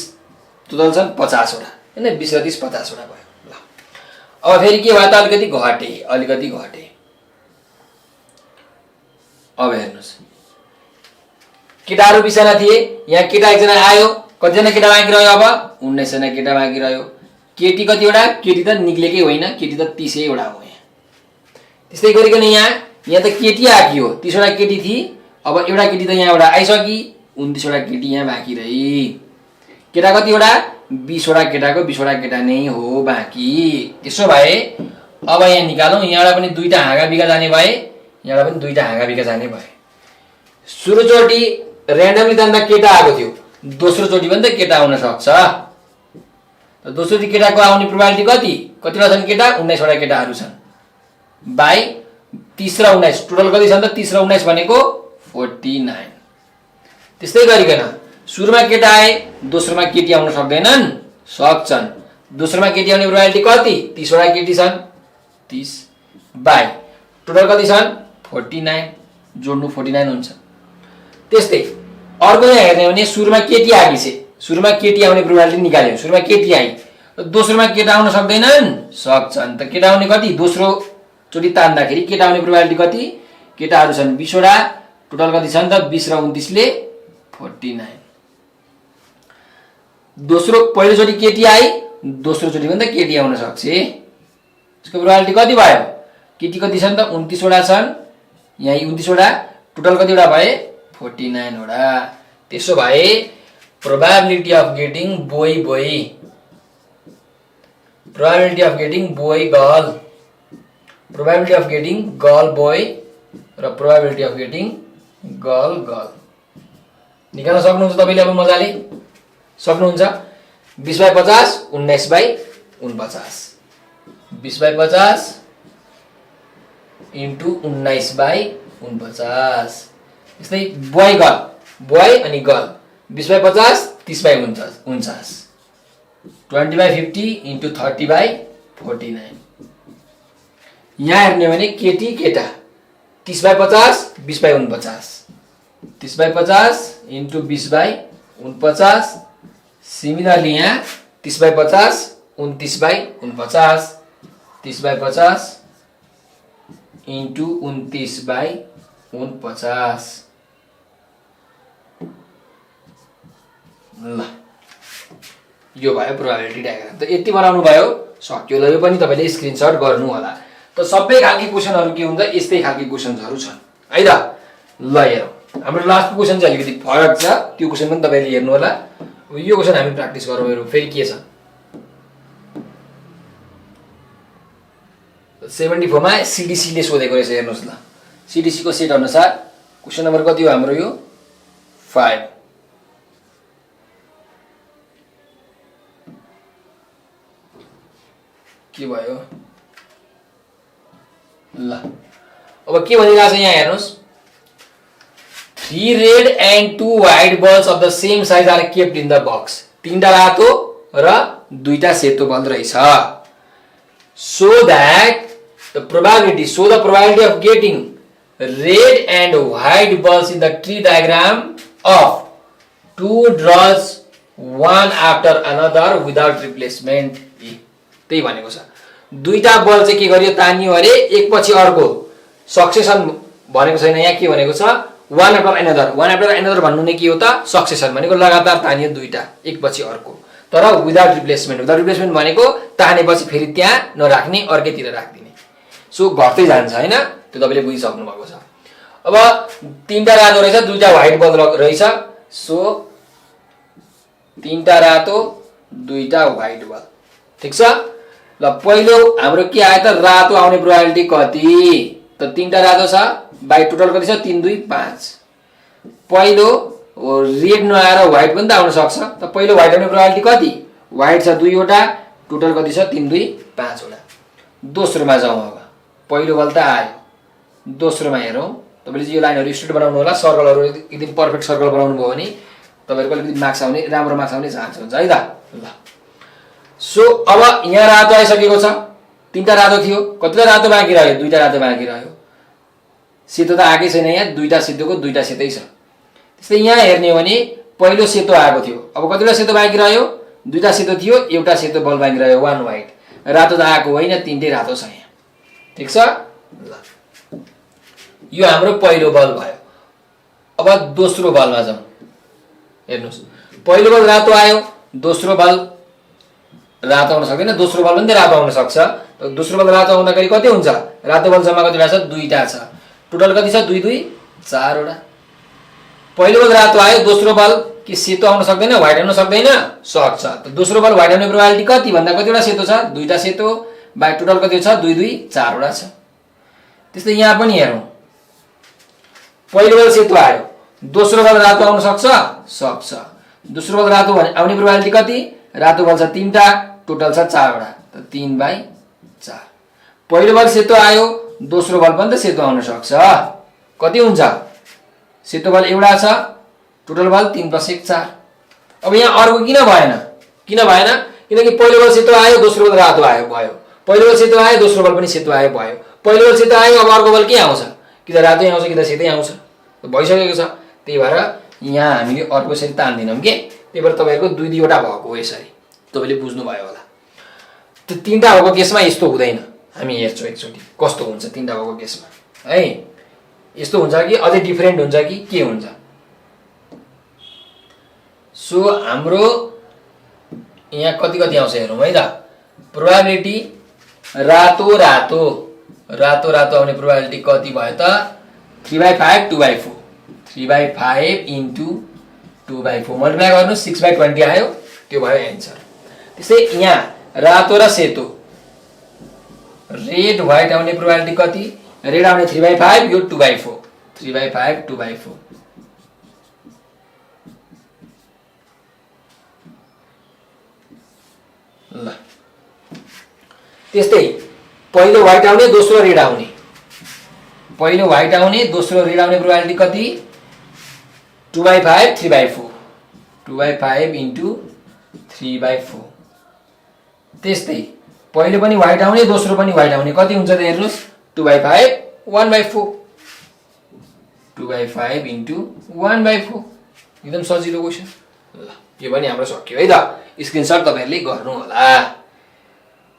टोटल छन् 50 वटा हैन 20 र 30 50 वटा भयो ल। अब फेरि के भयो त अलिकति घटे अब हेर्नुस् केटाहरू 20 जना थिए, यहाँ केटा एकजना आयो, कतिजना केटा बाँकी रह्यो? अब 19 जना केटा बाँकी रह्यो। केटी कतिवटा? केटी त निक्लेकै होइन, केटी त 30 वटा हो यहाँ। त्यस्तै गरिकन यहाँ त केटी आकी हो, 30 वटा केटी थिए, अब एउटा केटी त यहाँबाट आइसकी, 29 वटा केटी यहाँ बाँकी रही। केटा कतिवटा? 20 वटा केटाको 20 वटा केटा नै हो बाँकी। त्यसो भए अब यहाँ निकालौँ, यहाँबाट पनि दुईटा हाँगा बिगा जाने भए, यहाँबाट पनि दुईटा हाँगा बिगा जाने भए। सुरुचोटि र्यान्डमली जाँदा केटा आएको थियो, दोस्रो चोटि पनि त केटा आउन सक्छ। दोस्रो चोटि केटाको आउने प्रोबाबिलिटी कति? कतिवटा छन् केटा? 19 वटा केटाहरू छन्। बाई 30 र 19, टोटल कति छन् त? 30 र 19 भनेको 49। त्यस्तै गरिकन सुरुमा केटा आए, दोस्रोमा केटी आउन सक्दैनन्? सक्छन्। दोस्रोमा केटी आउने प्रोबाबिलिटी कति? 30 वटा केटी छन्, 30 बाई टोटल कति छन्? 49, जोड्नु 49 हुन्छ। त्यस्तै अर्को यहाँ हेर्ने भने सुरुमा केटी आगी छे, सुरुमा केटी आउने प्रोबाबिलिटी निकाल्यो, सुरुमा केटी आई, दोस्रोमा केटा आउन सक्दैनन्? सक्छन्। त केटा आउने कति? दोस्रो चोटि तान्दाखेरि केटा आउने प्रोबाबिलिटी कति? केटाहरू छन् 20 वटा, टोटल कति छन् त? 20 र 29 ले 49। दोस्रो पहिलोचोटि केटी आई, दोस्रो चोटि पनि त केटी आउन सक्छ। यसको प्रोबाबिलिटी कति भयो? केटी कति छन् त? 29 वटा छन्, यहाँ 29 वटा, टोटल कति वटा भए? 49 वटा। त्यसो भए probability of getting boy boy, probability of getting boy girl, probability of getting girl boy र probability of getting girl girl निकाल्न सक्नुहुन्छ तपाईले? अब मजाले सक्नुहुन्छ। 20/50 19/49, 20/50 इन्टु 19/49। यस्तै बोय गर्ल, बोय अनि गर्ल 20/50 30/49, 20/50 इन्टु 30/49। यहाँ हेर्ने भने केटी केटा 30/50 20/49, 30/50 इन्टु 20/49। सिमिलरली यहाँ 30/50 29/49, 30/50 इन्टु 29/49। ल यो भयो प्रोबेबिलिटी डायग्राम। त यति बनाउनु भयो, सक्यो। ल यो पनि तपाईले स्क्रिनशट गर्नु होला। त सबै खालको क्वेशनहरु के हुन्छ? यस्तै खालको क्वेशनहरु छन् है त। ल हेरौँ, हाम्रो लास्टको क्वेशन चाहिँ अलिकति फरक छ, त्यो क्वेशन पनि तपाईले हेर्नु होला। यो क्वेशन हामी प्र्याक्टिस गरौँ। हेरौँ फेरि के छ। 74 मा सीडीसी ले सोधेको रहेछ, हेर्नुस् ल। सीडीसी को सेट अनुसार क्वेशन नम्बर कति हो हाम्रो? यो 5। के भयो? ल अब के भनिरहेछ यहाँ हेर्नुस्। 3 red and 2 white balls of the same size are kept in the box. 3टा रातो र 2टा सेतो बल रहेछ। So that the probability, show the probability of getting red and white balls in the tree diagram of 2 draws one after another without replacement. त्यही भनेको छ। दुईटा बल चाहिँ के गरियो? तानियो अरे एकपछि अर्को। सक्सेसन भनेको छैन यहाँ, के भनेको छ? one after another। one after another भन्नु नै के हो त? सक्सेसन भनेको लगातार तानियो दुईटा एकपछि अर्को, तर विदाउट रिप्लेसमेन्ट। विदाउट रिप्लेसमेन्ट भनेको तानेपछि फेरि त्यहाँ नराख्ने, अर्कैतिर राख्दिने। सो घट्दै जान्छ हैन, त्यो तपाईले बुझिसक्नु भएको छ। अब 3टा रातो रहेछ, 2टा व्हाइट बल रहेछ। सो 3टा रातो 2टा व्हाइट बल, ठीक छ। ल पहिलो हाम्रो के आयो त? रातो आउने प्रोबेबिलिटी कति? त 3टा रातो छ, बाइ टोटल कति छ? 3 2 5। पहिलो रेड नआएर व्हाइट पनि त आउन सक्छ। त पहिलो व्हाइट आउने प्रोबेबिलिटी कति? व्हाइट छ 2 वटा, टोटल कति छ? 3 2 5 वटा। दोस्रोमा जाउँ। अब पहिलो बल त आयो, दोस्रोमा हेरौँ। तपाईले चाहिँ यो लाइनहरु स्ट्रेट बनाउनु होला। सर्कलहरु एकदम परफेक्ट सर्कल बनाउनु भयो भने तपाईहरुको अलिकति मार्क्स आउने, राम्रो मार्क्स आउने चान्स हुन्छ है त। ल सो अब यहाँ रातो आइसकेको छ, 3टा रातो थियो, कतिटा रातो बाँकी रह्यो? 2टा रातो बाँकी रह्यो। सेतो त आकै छैन यहाँ, 2टा सेतोको 2टा सेतै छ। त्यस्तै यहाँ हेर्ने हो भने पहिलो सेतो आएको थियो, अब कतिटा सेतो बाँकी रह्यो? 2टा सेतो थियो, एउटा सेतो बल बाँकी रह्यो, 1 व्हाइट। रातो त आएको होइन, 3टै रातो छ यहाँ, ठीक छ। ल यो हाम्रो पहिलो बल भयो। अब दोस्रो बलमा जाउँ। हेर्नुहोस्, पहिलो बल रातो आयो, दोस्रो बल रातो आउन सक्दैन, दोस्रो बल पनि रातो आउन सक्छ। दोस्रो बल रातो आउँदाखेरि कति हुन्छ? रातो बल जम्मा कतिवटा छ? 2टा छ। टोटल कति छ? 2 2 4 वटा। पहिलो बल रातो आयो, दोस्रो बल के सेतो आउन सक्दैन? व्हाइट आउन सक्दैन? सक्छ। त दोस्रो बल व्हाइट आउने प्रोबेबिलिटी कति भन्दा कतिवटा सेतो छ? 2टा सेतो। बाइ टोटल कति छ? 2 2 4 वटा छ। त्यस्तै यहाँ पनि हेरौँ, पहिलो बल सेतो आयो, दोस्रो बल रातो आउन सक्छ? सक्छ। दोस्रो बल रातो आउने प्रोबेबिलिटी कति? रातो बल छ 3टा, टोटल छ 4 वटा। त 3 बाइ 4। पहिलो बल सेतो आयो, दोस्रो बल पनि त सेतो आउन सक्छ। कति हुन्छ? सेतो बल एउटा छ, टोटल बल 3 + 1 4। अब यहाँ अर्को किन भएन? किनकि पहिलो बल सेतो आयो, दोस्रो बल रातो आयो, भयो। पहिलो बल सेतो आयो, दोस्रो बल पनि सेतो आयो, भयो। पहिलो बल सेतो आयो, अब अर्को बल के आउँछ? कि त रातै आउँछ कि त सेतै आउँछ। भइसकेको छ। त्यही भएर यहाँ हामीले अर्को यसरी तान्दैनौँ के। त्यही भएर तपाईँहरूको 2 2 वटा भएको हो यसरी। तपाईँले बुझ्नुभयो होला। त्यो 3टा भएको केसमा यस्तो हुँदैन। हामी हेर्छौँ एकचोटि कस्तो हुन्छ 3टा भएको केसमा है। यस्तो हुन्छ कि अझै डिफरेन्ट हुन्छ कि के हुन्छ? सो हाम्रो यहाँ कति कति आउँछ हेरौँ है त। प्रोबेबिलिटी रातो रातो रातो रातो आउने प्रोबेबिलिटी कति भयो त? 3/5 2/4। 3/5 × 2/4 मल्टिप्लाई गर्नु 6/20 आयो, त्यो भयो एन्सर। त्यसै यहाँ रातो र सेतो, रेड व्हाइट आउने प्रोबेबिलिटी कति? रेड आउने 3/5, यो 2/4। 3/5 2/4। ल त्यस्तै पहिलो व्हाइट आउने, दोस्रो रेड आउने। पहिलो व्हाइट आउने, दोस्रो रेड आउने प्रोबेबिलिटी कति? 2/5 3/4। 2/5 × 3/4। त्यस्तै पहिलो पनि व्हाइट आउने, दोस्रो पनि व्हाइट आउने, कति हुन्छ त हेर्नुहोस्? 2/5 1/4। 2/5 × 1/4। एकदम सजिलो क्वेसन। ल यो पनि हाम्रो सक्यो है त। स्क्रिनशट तपाईहरुले गर्नु होला।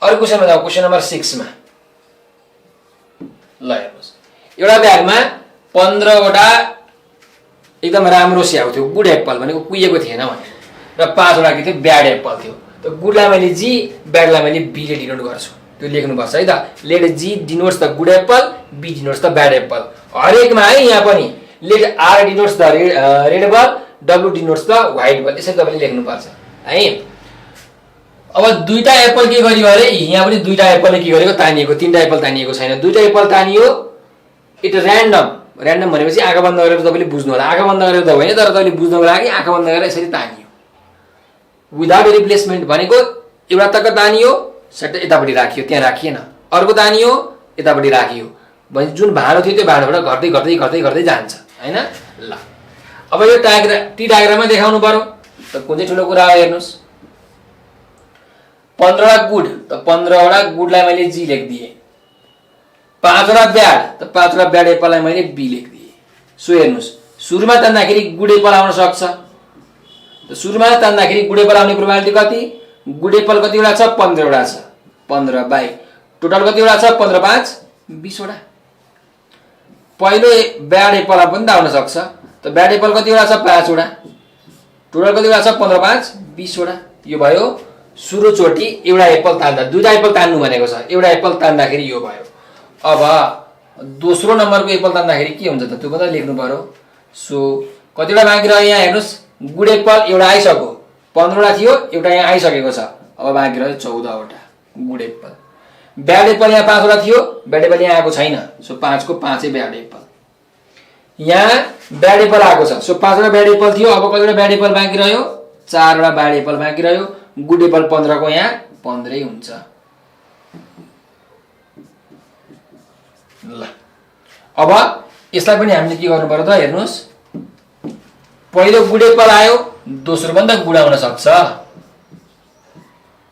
अर्को क्वेसनमा जाऊ। क्वेसन नम्बर 6 मा ल हेर्नुस्, एउटा ब्यागमा 15 वटा एकदम राम्रो स्याउ थियो, गुड एप्पल भनेको कुहिएको थिएन भने, र 5 वटा के थियो? ब्याड एप्पल थियो। त गुडलाई मैले जी, ब्याडलाई मैले बी ले डिनोट गर्छु। त्यो लेख्नुपर्छ है त। Let G denotes the good apple, B denotes the bad apple. हरेकमा है यहाँ पनि let R denotes the red ball, W denotes the white ball, यसरी तपाईले लेख्नुपर्छ है। अब दुईटा एप्पल के गरियो अरे? यहाँ पनि दुईटा एप्पलले के गरेको? तानिएको। 3टा एप्पल तानिएको छैन, दुईटा एप्पल तानियो। It random. र्यान्डम भनेपछि आँखा बन्द गरेर तपाईले बुझ्नु होला। आँखा बन्द गरेर त होइन, तर तपाईले बुझ्नको लागि आँखा बन्द गरेर यसरी तानियो। विदाउट रिप्लेसमेन्ट भनेको एउटा तक तानियो, सट्ट यतापट्टि राखियो, त्यहाँ राखिएन। अर्को तानियो, यतापट्टि राखियो। भने जुन भाँडो थियो त्यो भाँडोबाट घट्दै घट्दै घट्दै घट्दै जान्छ हैन। ल अब यो टी डायग्राममा देखाउनु पर्यो। त कुन चाहिँ ठुलो कुरा हो हेर्नुस्। 15 वटा गुड, त 15 वटा गुडलाई मैले जी लेखिदिए। 5 वटा ब्याड, त 5 वटा ब्याड एप्पललाई मैले बी लेखिदिए। सो हेर्नुस्, सुरुमा तान्दाखेरि गुड एप्पल आउन सक्छ। त सुरुमा तान्दाखेरि गुड एप्पल आउने प्रोबेबिलिटी कति? गुड एप्पल कति वटा छ? 15 वटा छ। 15 बाइ टोटल कति वटा छ? 15 5 20 वटा। पहिलो ब्याड एप्पल पनि त आउन सक्छ। त ब्याड एप्पल कति वटा छ? 5 वटा। टोटल कति वटा छ? 15 5 20 वटा। यो भयो सुरु चोटी एउटा एप्पल तान्दा। दुईटा एप्पल तान्नु भनेको छ, एउटा एप्पल तान्दाखेरि यो भयो। अब दोस्रो नम्बरको एप्पल तान्दाखेरि के हुन्छ त? त्यो पनि लेख्नु पर्यो। सो कतिवटा बाँकी रह्यो यहाँ हेर्नुस्। गुड एप्पल एउटा आइसक्यो, 15 वटा थियो, एउटा यहाँ आइसकेको छ। अब बाँकी रह्यो 14 वटा गुड एप्पल। ब्याड एप्पल यहाँ 5 वटा थियो, ब्याड एप्पल यहाँ आएको छैन। सो 5 को 5 ब्याड एप्पल। यहाँ ब्याड एप्पल आएको छ। सो 5 वटा ब्याड एप्पल थियो, अब कतिवटा ब्याड एप्पल बाँकी रह्यो? 4 वटा ब्याड एप्पल बाँकी रह्यो। गुड एप्पल 15 को यहाँ 15 हुन्छ। ल अब यसलाई पनि हामीले के गर्नु पर्यो त हेर्नुस्। पहिलो गुड एप्पल आयो, दोस्रो पनि त गुड आउन सक्छ।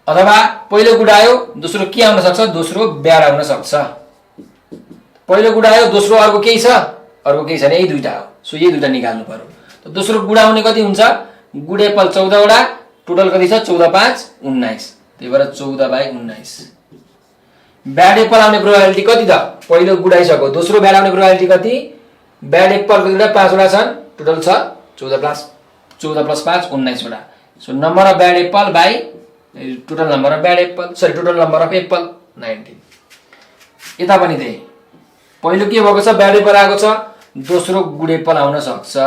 अथवा पहिलो गुड आयो, दोस्रो के आउन सक्छ? दोस्रो ब्याड आउन सक्छ। पहिलो गुड आयो, दोस्रो अर्को केही छ? अर्को केही छैन, यही दुईटा हो। सो यही दुईटा निकाल्नु पर्यो। त दोस्रो गुड आउने कति हुन्छ? गुड एप्पल 14 वटा, टोटल कति छ? 14 5 19। त्यही भएर 14 बाइ 19। ब्याड एप्पल आउने प्रोबेबिलिटी कति त? पहिलो गुड आइसक्यो, दोस्रो ब्याड आउने प्रोबेबिलिटी कति? ब्याड एप्पल कतिवटा? 5 वटा छन्, टोटल छ 14 + 5 19 वटा। So number of bad Apple by total number of bad Apple total number of Apple 19। यता पनि त्यही, पहिलो के भएको छ ब्याड एप्पल आएको छ, दोस्रो गुड एप्पल आउन सक्छ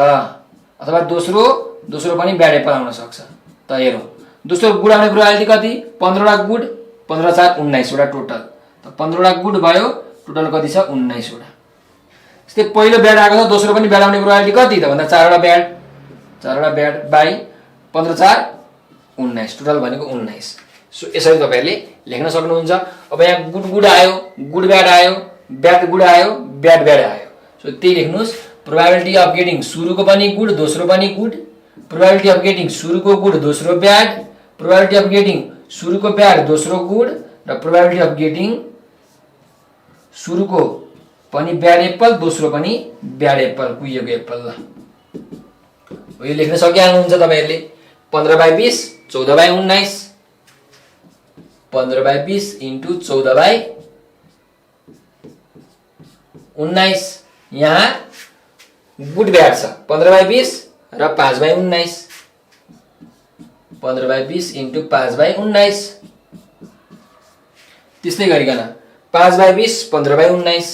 अथवा दोस्रो पनि ब्याड एप्पल आउन सक्छ। त हेरौँ दोस्रो गुड आउने प्रोबेबिलिटी कति 15 वटा गुड 15 4 19 वटा टोटल। त 15 वटा गुड भयो, टोटल कति छ 19 वटा। त्यस्तै पहिलो ब्याड आएको छ, दोस्रो पनि ब्याड आउने प्रोबेबिलिटी कति त भन्दा 4 वटा ब्याड बाई 15 4 19 टोटल भनेको 19। सो यसरी तपाईहरुले लेख्न सक्नुहुन्छ। अब यहाँ गुड आयो, गुड ब्याड आयो, ब्याड गुड आयो, ब्याड ब्याड आयो। सो त्यही लेख्नुस्, प्रोबेबिलिटी अफ गेटिङ सुरुको पनि गुड दोस्रो पनि गुड, प्रोबेबिलिटी अफ गेटिङ सुरुको गुड दोस्रो ब्याड, प्रोबेबिलिटी अफ गेटिङ सुरुको ब्याड दोस्रो गुड र प्रोबेबिलिटी अफ गेटिङ सुरुको पनि ब्याड एप्पल दोस्रो पनि ब्याड एप्पल कुहिएको एप्पल। ल यो लेख्न सकिहाल्नुहुन्छ तपाईहरुले। 15/20 14/19 15/20 इन्टु 14/19। यहाँ गुड ब्याड छ 15/20 र 5/19 15/20 इन्टु 5/19। त्यस्तै गरिकन 5/20 15/19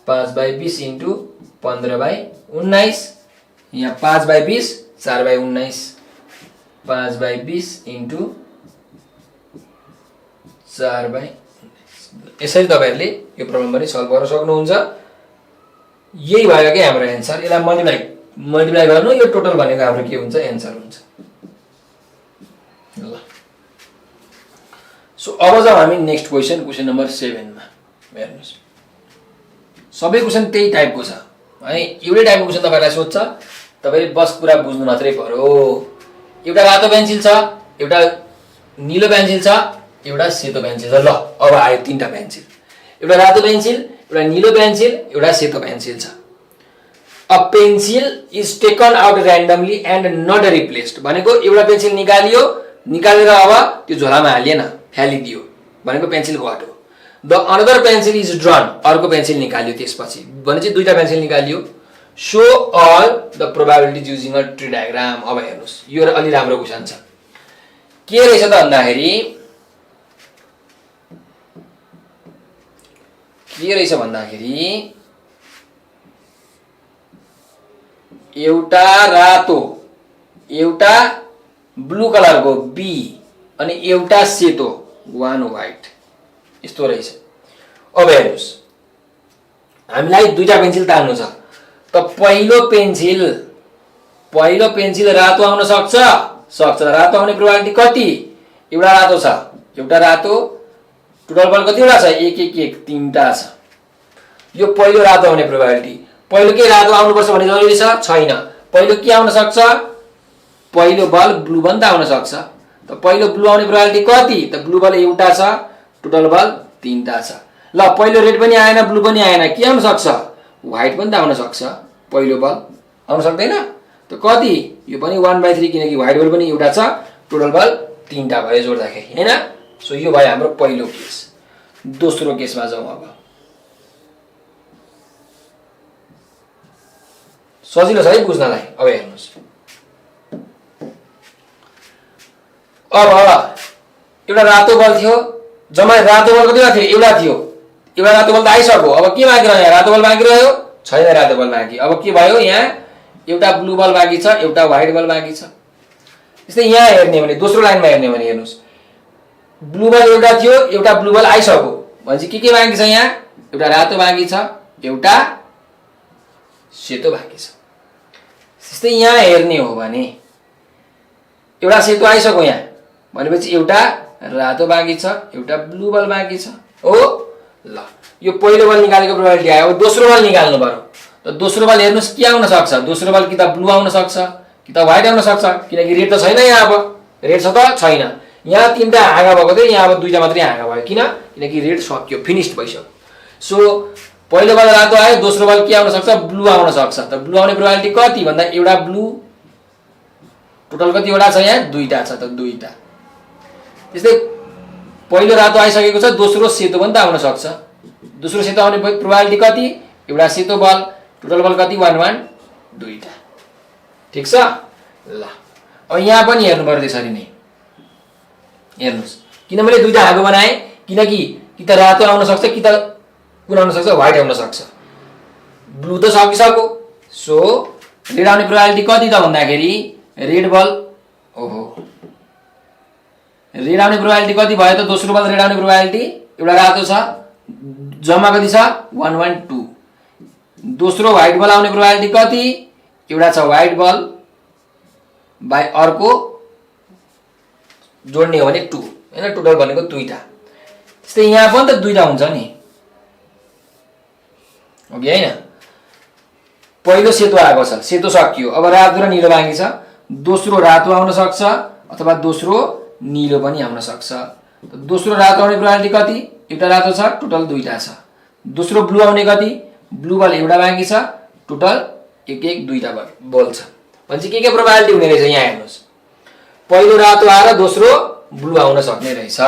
5/20 इन्टु 15/19। यहाँ 5/20 4/19 5/20 इन्टु 4/19। यसरी तपाईहरुले यो प्रब्लम पनि सल्भ गर्न सक्नुहुन्छ। यही भयो के हाम्रो एन्सर। यसलाई मल्टिप्लाई गर्नु, यो टोटल भनेको हाम्रो के हुन्छ एन्सर हुन्छ। ल सो अब जाउँ हामी नेक्स्ट क्वेशन नम्बर 7 मा। हेर्नुस् सबै क्वेशन त्यही टाइपको छ है, एउटै टाइपको क्वेशन तपाईहरुलाई सोध्छ, तपाईले बस कुरा बुझ्नु मात्रै पर्यो। एउटा रातो पेन्सिल छ, एउटा नीलो पेन्सिल छ, एउटा सेतो पेन्सिल छ। ल अब आयो तीनटा पेन्सिल, एउटा रातो पेन्सिल, एउटा नीलो पेन्सिल, एउटा सेतो पेन्सिल छ। A pencil is taken out randomly and not replaced भनेको एउटा पेन्सिल निकालेर अब त्यो झोलामा हालिएन, फ्यालिदियो भनेको पेन्सिलको हट हो। The another pencil is drawn अर्को पेन्सिल निकालियो, त्यसपछि भनेपछि दुईटा पेन्सिल निकालियो। So all the probabilities using a tree diagram. अब हेर्नुस् यो अलि राम्रो क्वेशन छ। के रहेछ त भन्दाखेरि एउटा रातो, एउटा ब्लू कलरको बी अनि एउटा सेतो 1 व्हाइट यस्तो रहेछ। अब हेर्नुस् हामीलाई दुईटा पेन्सिल तान्नु छ। त पहिलो पेन्सिल रातो आउन सक्छ। रातो आउने प्रोबेबिलिटी कति? एउटा रातो छ, एउटा रातो, टोटल बल कतिवटा छ 1 1 1 तीनटा छ। यो पहिलो रातो आउने प्रोबेबिलिटी। पहिलो के रातो आउनुपर्छ भन्ने जरुरी छ? छैन। पहिलो के आउन सक्छ? पहिलो बल ब्लू पनि त आउन सक्छ। त पहिलो ब्लू आउने प्रोबेबिलिटी कति? त ब्लू बल एउटा छ, टोटल बल तीनटा छ। ल पहिलो रेड पनि आएन, ब्लू पनि आएन, के आउन सक्छ? व्हाइट पनि त आउन सक्छ। पहिलो बल आउन सक्दैन? त कति? यो पनि 1/3 किनकि व्हाइट बल पनि एउटा छ, टोटल बल तीनटा भयो जोड्दाखेरि, हैन? सो यो भयो हाम्रो पहिलो केस। दोस्रो केसमा जाउँ। अब सजिलो छ है बुझ्नलाई। अब हेर्नुस् अब एउटा रातो बल थियो, जम्मा रातो बल कतिवटा थियो? एउटा थियो। एउटा रातो बल त आइसक्यो। अब के बाँकी रह्यो? रातो बल बाँकी रह्यो? छैन रातो बल बाँकी। अब के भयो? यहाँ एउटा ब्लू बल बाँकी छ, एउटा व्हाइट बल बाँकी छ। त्यस्तै यहाँ हेर्ने भने दोस्रो लाइनमा हेर्ने भने हेर्नुस् ब्लू बल एउटा थियो, एउटा ब्लू बल आइसक्यो भनेपछि के बाँकी छ? यहाँ एउटा रातो बाँकी छ, एउटा सेतो बाँकी छ। त्यस्तै यहाँ हेर्ने हो भने एउटा सेतो आइसक्यो यहाँ भनेपछि एउटा रातो बाँकी छ, एउटा ब्लू बल बाँकी छ हो। ल यो पहिलो बल निकालेको प्रोबेबिलिटी आयो। अब दोस्रो बल निकाल्नु पर्यो। त दोस्रो बल हेर्नुस् के आउन सक्छ? दोस्रो बल कि त ब्लू आउन सक्छ कि त व्हाइट आउन सक्छ, किनकि रेड त छैन यहाँ। अब रेड छ त छैन। यहाँ तीनटा हाँगा भएको थियो, यहाँ अब दुईटा मात्रै हाँगा भयो। किनकि रेड सक्यो, फिनिस्ड भइसक्यो। सो पहिलो बल रातो आयो, दोस्रो बल के आउन सक्छ? ब्लू आउन सक्छ। त ब्लू आउने प्रोबेबिलिटी कति भन्दा एउटा ब्लू, टोटल कतिवटा छ? यहाँ दुईटा छ, त दुईटा। त्यस्तै पहिलो रातो आइसकेको छ, दोस्रो सेतो पनि त आउन सक्छ। दोस्रो सेतो आउने प्रोबेबिलिटी कति? एउटा सेतो बल, टोटल बल कति 1 1 दुईटा ठीक छ ल अब यहाँ पनि हेर्नु पर्यो त्यसरी नै हेर्नुस् किन मैले दुईटा हाँगो बनाए किनकि कि त रातो आउन सक्छ कि त कुन आउन सक्छ व्हाइट आउन सक्छ ब्लू त सकिसक्यो सो रेड आउने प्रोबेबिलिटी कति त भन्दाखेरि रेड बल ओहो रेड आउने प्रोबेबिलिटी कति भयो त दोस्रो बल रेड आउने प्रोबेबिलिटी एउटा रातो छ जम्मा कति छ 1 1 2 दोस्रो व्हाइट बल आउने प्रोबेबिलिटी कति एउटा छ व्हाइट बल बाइ अर्को जोड्ने हो भने 2 हैन टोटल भनेको दुईटा त्यस्तै यहाँ पनि त दुईटा हुन्छ नि ओके हैन पहिलो सेतो आएको छ सेतो सकियो अब रातो र नीलो बाँकी छ दोस्रो रातो आउन सक्छ अथवा दोस्रो नीलो पनि आउन सक्छ दोस्रो रातो आउने प्रोबेबिलिटी कति एउटा रातो छ टोटल दुईटा छ दोस्रो ब्लू आउने कति ब्लू बल एउटा बाँकी छ टोटल एक एक दुईटा बल छ भनेपछि के प्रोबेबिलिटी हुने रहेछ यहाँ हेर्नुस् पहिलो रातो आएर दोस्रो ब्लू आउन सक्ने रहेछ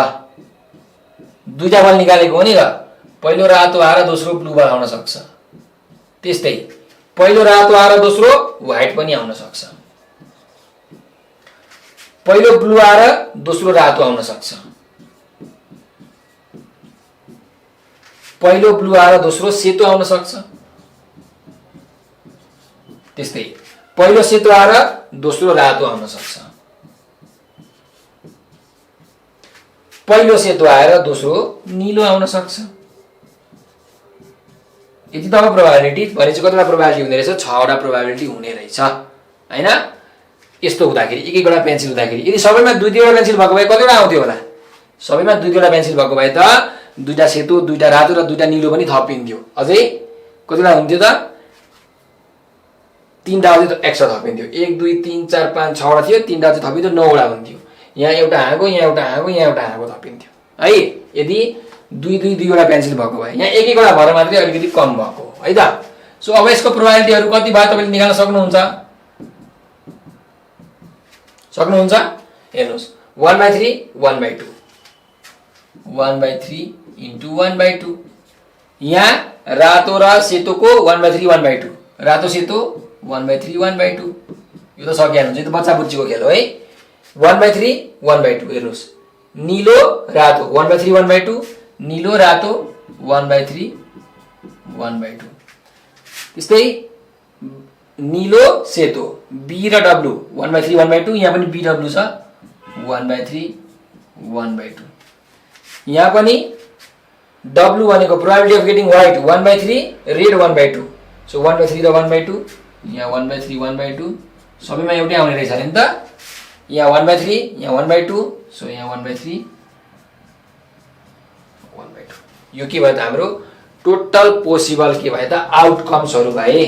दुईटा बल निकालेको हो नि र पहिलो रातो आएर दोस्रो ब्लू बल आउन सक्छ त्यस्तै पहिलो रातो आएर दोस्रो व्हाइट पनि आउन सक्छ पहिलो ब्लू आएर दोस्रो रातो आउन सक्छ पहिलो ब्लू आएर दोस्रो सेतो आउन सक्छ त्यस्तै पहिलो सेतो आएर दोस्रो रातो आउन सक्छ पहिलो सेतो आएर दोस्रो नीलो आउन सक्छ यति त प्रोबेबिलिटी भनेपछि कतिवटा प्रोबेबिलिटी हुने रहेछ 6 वटा प्रोबेबिलिटी हुने रहेछ हैन यस्तो हुँदाखेरि एक एकवटा पेन्सिल हुँदाखेरि यदि सबैमा दुई दुईवटा पेन्सिल भएको भए कतिवटा आउँथ्यो होला सबैमा दुई दुईवटा पेन्सिल भएको भए त दुईटा सेतो दुईटा रातो र दुईटा नीलो पनि थपिन्थ्यो अझै कतिवटा हुन्थ्यो त तीनटा अझै एक्स्ट्रा थपिन्थ्यो 1 2 3 4 5 6 वटा थियो तीनटा चाहिँ थपिन्थ्यो 9 वटा हुन्थ्यो यहाँ एउटा हाँगो यहाँ एउटा हाँगो यहाँ एउटा हाँगो थपिन्थ्यो है यदि दुई दुई दुईवटा पेन्सिल भएको भए यहाँ एक एकवटा भएर मात्रै अलिकति कम भएको है त सो अब यसको प्रोबेबिलिटीहरु कति भयो तपाईले निकाल्न सक्नुहुन्छ हेर्नुस् 1/3 1/2 1/3 into 1/2 यहाँ रातो र सेतोको 1/3 1/2 रातो सेतो 1/3 1/2 यो त सकिहाल्नु हुन्छ यो त बच्चा बुच्चीको खेल हो है 1/3 1/2 हेर्नुस् नीलो रातो 1/3 1/2 नीलो रातो 1/3 1/2 त्यस्तै नीलो सेतो बी र डब्लु 1/3 1/2 यहाँ पनि बी डब्लु छ 1/3 1/2 यहाँ पनि डब्लु भनेको probability of getting white 1/3 red 1/2 so 1/3 र 1/2 यहाँ 1/3 1/2 सबैमा एउटै आउने रहेछ नि त यहाँ 1/3 यहाँ 1/2 सो यहाँ 1/3 1/2 यो के भयो त हाम्रो टोटल पोसिबल के भयो त आउटकम्सहरु भए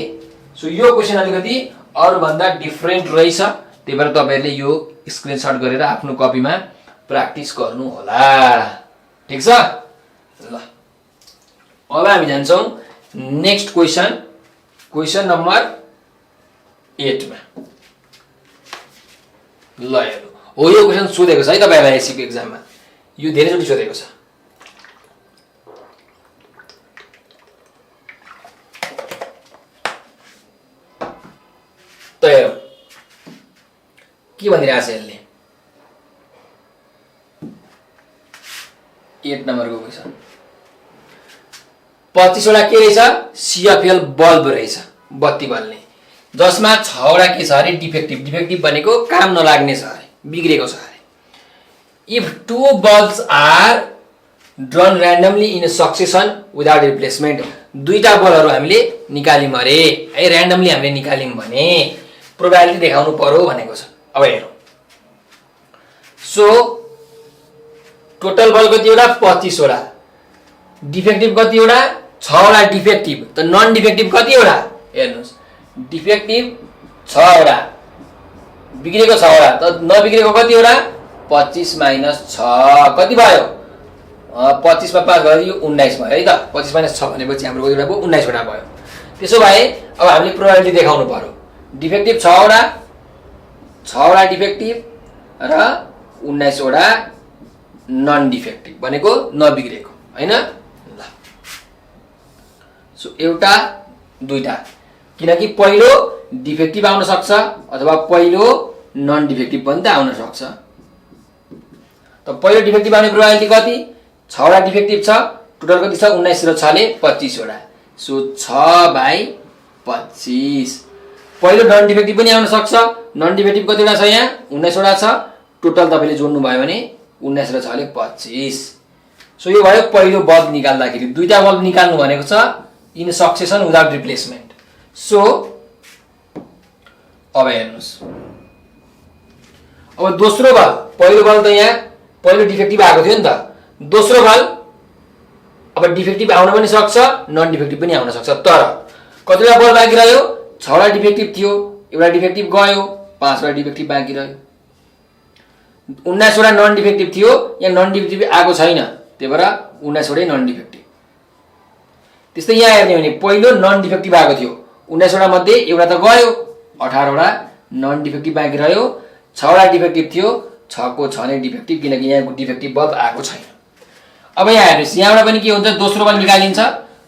सो यो क्वेशन अलिकति अरु भन्दा डिफरेन्ट रहेछ त्यही भएर तपाईहरुले यो स्क्रिनशट गरेर आफ्नो कपीमा प्र्याक्टिस गर्नु होला ठीक छ ल अब हामी जान्छौं नेक्स्ट क्वेशन नम्बर 8 मा ल हेर्नु हो यो क्वेशन सोधेको छ है तपाईहरुलाई एससीको एक्जाममा यो धेरै चोटी सोधेको छ त हेरौं के भनिरहेको छ यसले 8 नम्बरको क्वेशन 25 वटा के रहेछ सीएफएल बल्ब रहेछ बत्ती बल्ने जसमा 6 वटा के छ अरे डिफेक्टिभ भनेको काम नलाग्ने छ अरे बिग्रेको छ अरे if two bulbs are drawn randomly in succession without replacement दुईटा बलहरु हामीले निकाल्यौं अरे है र्यान्डमली हामीले निकाल्यौं भने प्रोबेबिलिटी देखाउनु पर्यो भनेको छ अब हेरौं सो टोटल बल कति वटा 25 वटा डिफेक्टिभ कति वटा 6 वटा डिफेक्टिभ त नन डिफेक्टिभ कति वटा हेर्नुस् डिफेक्टिभ 6 वटा बिग्रेको 6 वटा त नबिग्रेको कति वटा 25 - 6 कति भयो 25 मा 5 गरे यो 19 भयो है त 25 - 6 भनेपछि हाम्रो कति वटा भयो 19 वटा भयो त्यसो भए अब हामीले प्रोबेबिलिटी देखाउनु पर्यो डिफेक्टिभ 6 वटा डिफेक्टिभ र 19 वटा नन डिफेक्टिभ भनेको नबिग्रेको हैन ल सो एउटा दुईटा किनकि पहिलो डिफेक्टिभ आउन सक्छ अथवा पहिलो नन डिफेक्टिभ पनि त आउन सक्छ। त पहिलो डिफेक्टिभ आउने प्रोबेबिलिटी कति? 6 वटा डिफेक्टिभ छ, टोटल कति छ? 19 र 6 ले 25 वटा। सो 6/25। पहिलो नन डिफेक्टिभ पनि आउन सक्छ। नन डिफेक्टिभ कतिवटा छ यहाँ? 19 वटा छ, टोटल तपाईले जोड्नु भयो भने 19 र 6 ले 25। सो यो भयो पहिलो बल्ब निकाल्दाखेरि। दुईटा बल्ब निकाल्नु भनेको छ in succession without replacement. So अब हेर्नुस्, अब दोस्रो बल्ब, पहिलो बल्ब त यहाँ पहिलो डिफेक्टिभ आएको थियो नि त, दोस्रो बल्ब अब डिफेक्टिभ आउन पनि सक्छ, नन डिफेक्टिभ पनि आउन सक्छ। तर कतिवटा बल्ब बाँकी रह्यो? 6 वटा डिफेक्टिभ थियो, एउटा डिफेक्टिभ गयो, 5 वटा डिफेक्टिभ बाँकी रह्यो। 19 वटा नन डिफेक्टिभ थियो, यहाँ नन डिफेक्टिभ आएको छैन, त्यही भएर 19 वटै नन डिफेक्टिभ। त्यस्तै यहाँ हेर्ने भने पहिलो नन डिफेक्टिभ आएको थियो, 19 वटा मध्ये एउटा त गयो, 18 वटा नन डिफेक्टिभ बाँकी रह्यो। 6 वटा डिफेक्टिभ थियो, 6 को 6 नै डिफेक्टिभ, किनकि यहाँ डिफेक्टिभ बल्ब आएको छैन। अब यहाँ हेर्नुस्, यहाँबाट पनि के हुन्छ? दोस्रो बल्ब निकालिन्छ,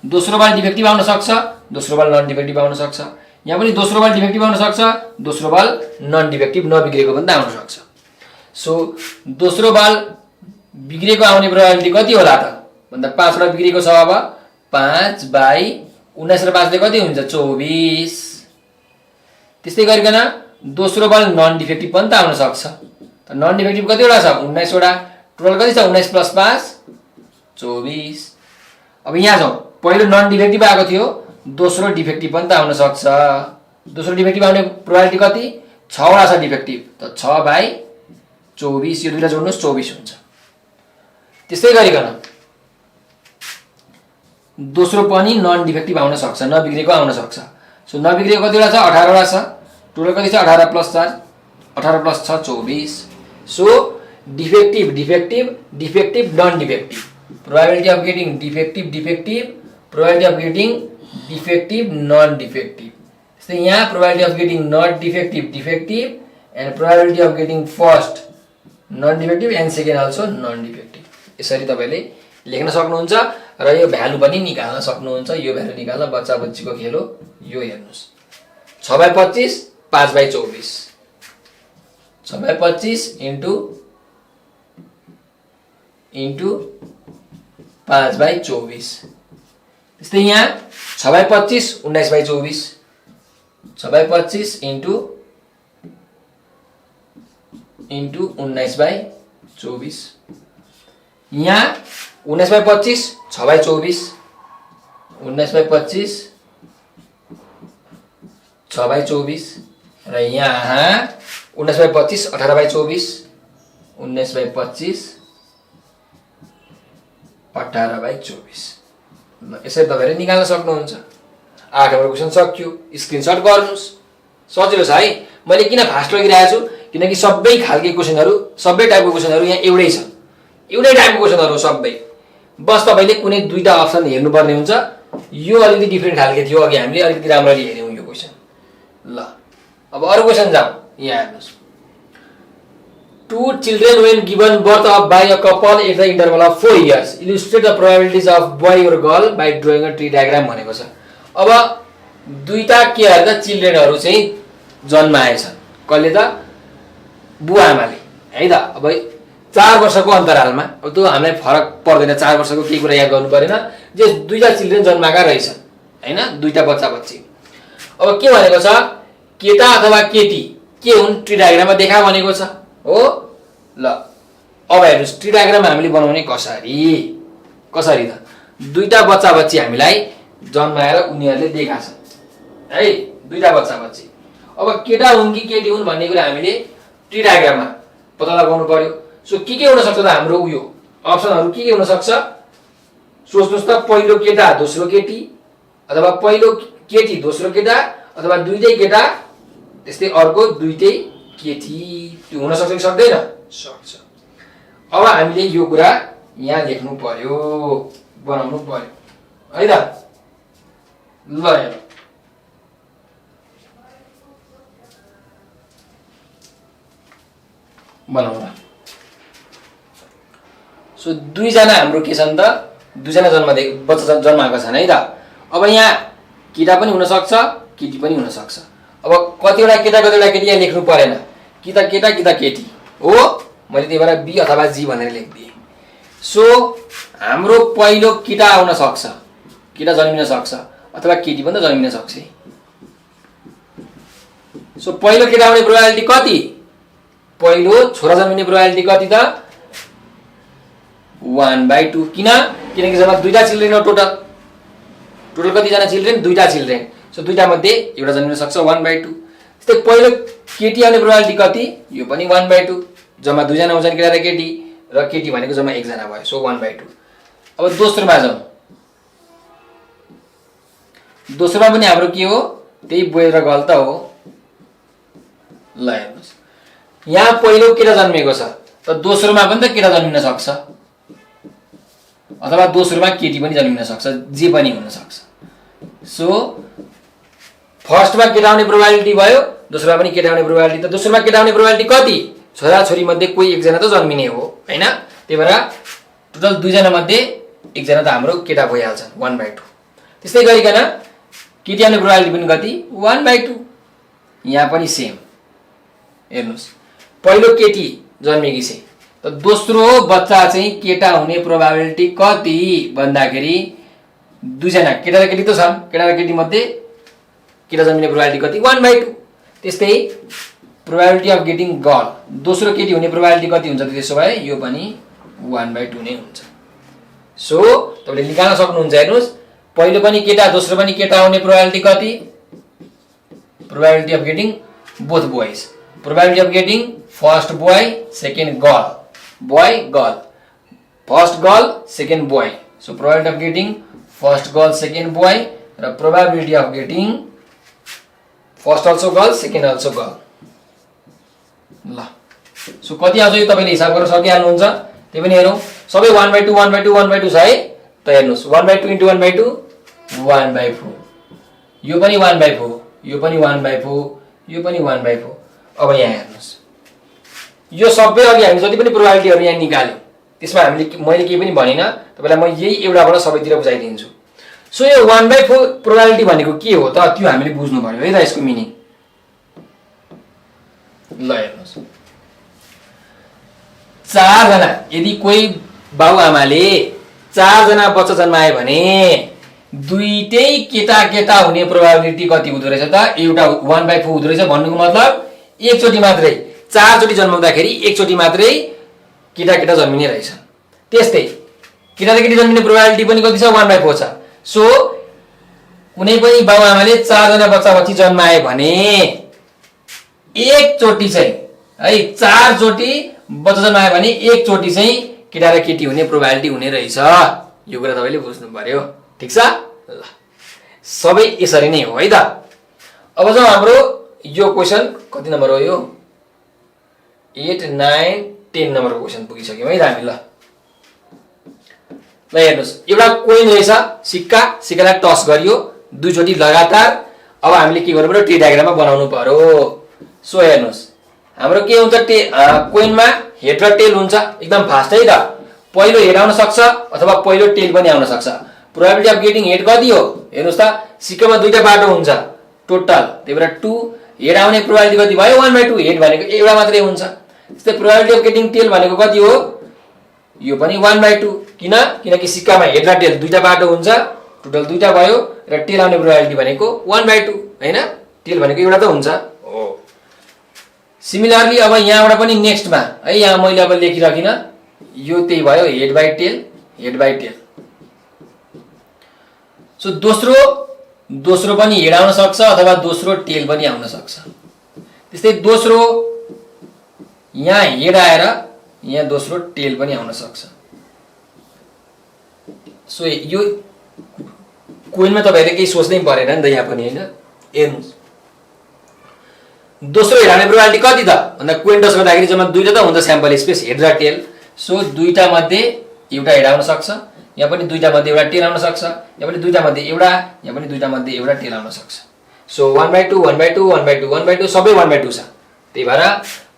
दोस्रो बल्ब डिफेक्टिभ आउन सक्छ, दोस्रो बल्ब नन डिफेक्टिभ आउन सक्छ। यहाँ पनि दोस्रो बल्ब डिफेक्टिभ आउन सक्छ, दोस्रो बल्ब नन डिफेक्टिभ नबिग्रेको पनि त आउन सक्छ। सो दोस्रो बल्ब बिग्रेको आउने प्रोबेबिलिटी कति होला त भन्दा 5 वटा बिग्रेको छ। अब 5/19 र 5 ले कति हुन्छ? 24। त्यस्तै गरिकन दोस्रो बल्ब नन डिफेक्टिभ पनि त आउन सक्छ। त नन डिफेक्टिभ कतिवटा छ? 19 वटा, टोटल कति छ? 19 + 5 24। अब यहाँ जाउँ, पहिलो नन डिफेक्टिभ आएको थियो, दोस्रो डिफेक्टिभ पनि त आउन सक्छ। दोस्रो डिफेक्टिभ आउने प्रोबेबिलिटी कति? 6 वटा छ डिफेक्टिभ, त 6/24, यो दुईटा जोड्नुस् 24 हुन्छ। त्यस्तै गरिकन दोस्रो पनि नन डिफेक्टिभ आउन सक्छ, नबिग्रेको आउन सक्छ। सो नबिग्रेको कतिवटा छ? 18 वटा छ, टोटल कति छ? 18 + 4, 18 + 6 24। So defective defective defective non defective, probability of getting defective defective, probability of getting defective non defective. त्यस्तै यहाँ probability of getting not defective defective and probability of getting first non defective and second also non defective. यसरी तपाईले लेख्न सक्नुहुन्छ र यो value पनि निकाल्न सक्नुहुन्छ। यो भ्यालु निकाल्न बच्चा बच्चीको खेल हो। यो हेर्नुस्, 6/25 5/24, 6/25 इन्टु 5/24। त्यस्तै यहाँ 6/25 19/24, 6/25 इन्टु 19/24। यहाँ 19/25 6/24, 19/25 6/24 र यहाँ 19/25 18/24, 19/25 18/24। यसरी तपाईले निकाल्न सक्नुहुन्छ। 8 नम्बर क्वेशन सक्यो। स्क्रिनशट गर्नुस्, सजिलो छ है। मैले किन फास्ट लगिरहेको छु? किनकि सबै खालको क्वेशनहरु, सबै टाइपको क्वेशनहरु यहाँ एउटै छ, एउटै टाइपको क्वेशनहरु सबै। बस तपाईले कुनै दुईटा अप्सन हेर्नुपर्ने हुन्छ। यो अलिकति डिफरेन्ट खालको थियो, अघि हामीले अलिकति राम्ररी हेर्यौं यो क्वेशन। ल अब अरु क्वेशन जाऊ। यहाँ हेर्नुस्, 2 children when given birth of by a couple at the interval of 4 years illustrate the probabilities of boy or girl by drawing a tree diagram भनेको छ। अब दुईटा के गर्दा चिल्ड्रेनहरु चाहिँ जन्माएछन्, कहिले त? बुवा आमाले, है त। अब 4 वर्षको अन्तरालमा, अब त्यो हामीलाई फरक पर्दैन, 4 वर्षको केही कुरा याद गर्नु परेन। जे दुईटा चिल्ड्रेन जन्माएका रहेछन्, हैन, दुईटा बच्चा बच्ची। अब के भनेको छ? केटा अथवा केटी के हुन् ट्री डायग्राममा देखा भनेको छ हो। ल अब हेर्नुस्, ट्री डायग्राम हामीले बनाउने कसरी त? दुईटा बच्चा बच्ची हामीलाई जन्माएर उनीहरुले देखा छन्, है, दुईटा बच्चा बच्ची। अब केटा हुन् कि केटी हुन् भन्ने कुरा हामीले ट्री डायग्राममा पत्ता लगाउनु पर्यो। सो के हुन सक्छ त? हाम्रो उयो अप्सनहरु के हुन सक्छ? सोच्नुस् त, पहिलो केटा दोस्रो केटी, अथवा पहिलो केटी दोस्रो केटा, अथवा दुईटै केटा त्यस्तै अर्को दुईटै केटी। त्यो हुन सक्छ कि सक्दैन? सक्छ। अब हामीले यो कुरा यहाँ लेख्नु पर्यो, बनाउनु पर्यो, है त। ल हेर, बनाउनु। सो दुईजना हाम्रो के छन् त? दुईजना बच्चा जन्माएका छन्, है त। अब यहाँ केटा पनि हुन सक्छ, केटी पनि हुनसक्छ। अब कतिवटा केटा कतिवटा केटी यहाँ लेख्नु परेन, कि त केटा कि त केटी हो, मैले त्यही भएर बी अथवा जी भनेर लेखिदिएँ। सो हाम्रो पहिलो केटा आउन सक्छ, केटा जन्मिन सक्छ, अथवा केटी पनि त जन्मिन सक्छ। सो पहिलो केटा आउने प्रोबेबिलिटी कति? पहिलो छोरा जन्मिने प्रोबेबिलिटी कति त? 1/2। किनकि जब दुईटा चिल्ड्रेन हो, टोटल कतिजना चिल्ड्रेन? दुईटा चिल्ड्रेन। सो दुईटा मध्ये एउटा जन्मिन सक्छ, 1/2। त्यस्तै पहिलो केटी आउने प्रोबेबिलिटी कति? यो पनि 1/2। जम्मा दुईजना हुन्छन्, केटा र केटी, र केटी भनेको जम्मा एकजना भयो, सो 1/2। अब दोस्रोमा जाउँ। दोस्रोमा पनि हाम्रो के हो? त्यही बोय र गर्ल त हो। ल हेर्नुहोस्, यहाँ पहिलो केटा जन्मेको छ, त दोस्रोमा पनि त केटा जन्मिन सक्छ, अथवा दोस्रोमा केटी पनि जन्मिन सक्छ, जे पनि हुन सक्छ। सो फर्स्टमा केटा आउने प्रोबेबिलिटी भयो, दोस्रोमा पनि केटा आउने प्रोबेबिलिटी। त दोस्रोमा केटा आउने प्रोबेबिलिटी कति? छोरा छोरी मध्ये कोही एकजना त जन्मिने हो हैन? त्यही भएर टोटल दुईजना मध्ये एकजना त हाम्रो केटा भइहाल्छन्, 1/2। त्यस्तै गरिकन केटी आउने प्रोबेबिलिटी पनि कति? 1/2। यहाँ पनि सेम हेर्नुहोस्, पहिलो केटी जन्मेकी छ, त दोस्रो बच्चा चाहिँ केटा हुने प्रोबेबिलिटी कति भन्दाखेरि दुईजना केटा र केटी त छन्, केटा र केटी मध्ये केटा जन्मिने प्रोबेबिलिटी कति? 1/2। त्यस्तै प्रोबेबिलिटी अफ गेटिङ गर्ल, दोस्रो केटी हुने प्रोबेबिलिटी कति हुन्छ त? त्यसो भए यो पनि 1/2 नै हुन्छ। सो तपाईले निकाल्न सक्नुहुन्छ। हेर्नुहोस्, पहिलो पनि केटा दोस्रो पनि केटा हुने प्रोबेबिलिटी कति? Probability of getting both boys, probability of getting first boy second girl, boy girl, first girl second boy. So probability of getting first girl second boy र probability of getting first also girl second also girl. ल so कति आउँछ यो तपाईले हिसाब गर्न सकिहाल्नुहुन्छ। त्यही पनि हेरौँ, सबै 1/2 1/2 1/2 छ है। त हेर्नुहोस्, 1/2 × 1/2 1/4, यो पनि 1/4, यो पनि 1/4, यो पनि 1/4। अब यहाँ हेर्नुहोस्, यो सबै अघि हामी जति पनि प्रोबेबिलिटीहरु यहाँ निकाल्यौं, त्यसमा हामीले मैले केही पनि भनिन, तपाईलाई म यही एउटाबाट सबैतिर बुझाइदिन्छु। सो यो 1/4 प्रोबेबिलिटी भनेको के हो त? त्यो हामीले बुझ्नु पर्यो है त, यसको मिनिङ। ल हेर्नुहोस्, 4 जना यदि कोही बाबुआमाले 4 जना बच्चा जन्माए भने दुईटै केटा केटा हुने प्रोबेबिलिटी कति हुँदो रहेछ त? एउटा 1/4 हुँदो रहेछ। भन्नुको मतलब एकचोटी मात्रै, 4 चोटी जन्माउँदाखेरि एकचोटी मात्रै केटा केटा जन्मिने रहेछ। त्यस्तै केटा र केटी जन्मिने प्रोबेबिलिटी पनि कति छ? 1/4 छ। सो कुनै पनि बाबुआमाले 4 जना बच्चा बच्ची जन्माए भने एकचोटी चाहिँ है 4 चोटी बच्चा जन्माए भने एकचोटी चाहिँ केटा र केटी हुने प्रोबेबिलिटी हुने रहेछ। यो कुरा तपाईले बुझ्नु पर्यो, ठीक छ? ल सबै यसरी नै हो है त। अब जाउँ हाम्रो यो क्वेशन कति नम्बर हो? यो 8 9 10 नम्बरको क्वेशन पुगिसक्यौं है त हामी। ल हेर्नुस्, एउटा कोइन रहेछ, सिक्का, सिक्कालाई टस गरियो दुईचोटी लगातार। अब हामीले के गर्नु पर्यो? टी डायग्राममा बनाउनु पर्यो। सो हेर्नुस्, हाम्रो के हुन्छ? कोइनमा हेड र टेल हुन्छ, एकदम फास्ट है त। पहिलो हेड आउन सक्छ अथवा पहिलो टेल पनि आउन सक्छ। प्रोबेबिलिटी अफ गेटिङ हेड कति हो? हेर्नुस् त, सिक्कामा दुईटा बाटो हुन्छ टोटल, त्यही भएर 2 हेड आउने प्रोबेबिलिटी कति भयो? 1/2। हेड भनेको एउटा मात्रै हुन्छ। त्यस्तै प्रोबेबिलिटी अफ गेटिङ टेल भनेको कति हो? यो पनि 1/2। किनकि सिक्कामा हेड र टेल दुईटा बाटो हुन्छ, टोटल दुईटा भयो, र टेल आउने प्रोबेबिलिटी भनेको 1/2 हैन? टेल भनेको एउटा त हुन्छ हो। सिमिलरली अब यहाँबाट पनि नेक्स्टमा है, यहाँ मैले अब लेखिराखिन, यो त्यही भयो, head by tail, head by tail. So दोस्रो पनि हेड आउन सक्छ अथवा दोस्रो टेल पनि आउन सक्छ। त्यस्तै दोस्रो यहाँ हेड आएर यहाँ दोस्रो टेल पनि आउन सक्छ। सो यो कोइनमा तपाईहरुले केही सोच्नै परेन नि त यहाँ पनि हैन। हेर्नुस्, दोस्रो हेड आउने प्रोबेबिलिटी कति त भन्दा कोइन टस गर्दाखेरि जम्मा दुईटा त हुन्छ स्याम्पल स्पेस, हेड र टेल। सो दुईटा मध्ये एउटा हेड आउन सक्छ, यहाँ पनि दुईटा मध्ये एउटा टेल आउन सक्छ, यहाँ पनि दुईटा मध्ये एउटा, यहाँ पनि दुईटा मध्ये एउटा टेल आउन सक्छ। सो 1/2 1/2 1/2 1/2 सबै 1/2 छ। त्यही भएर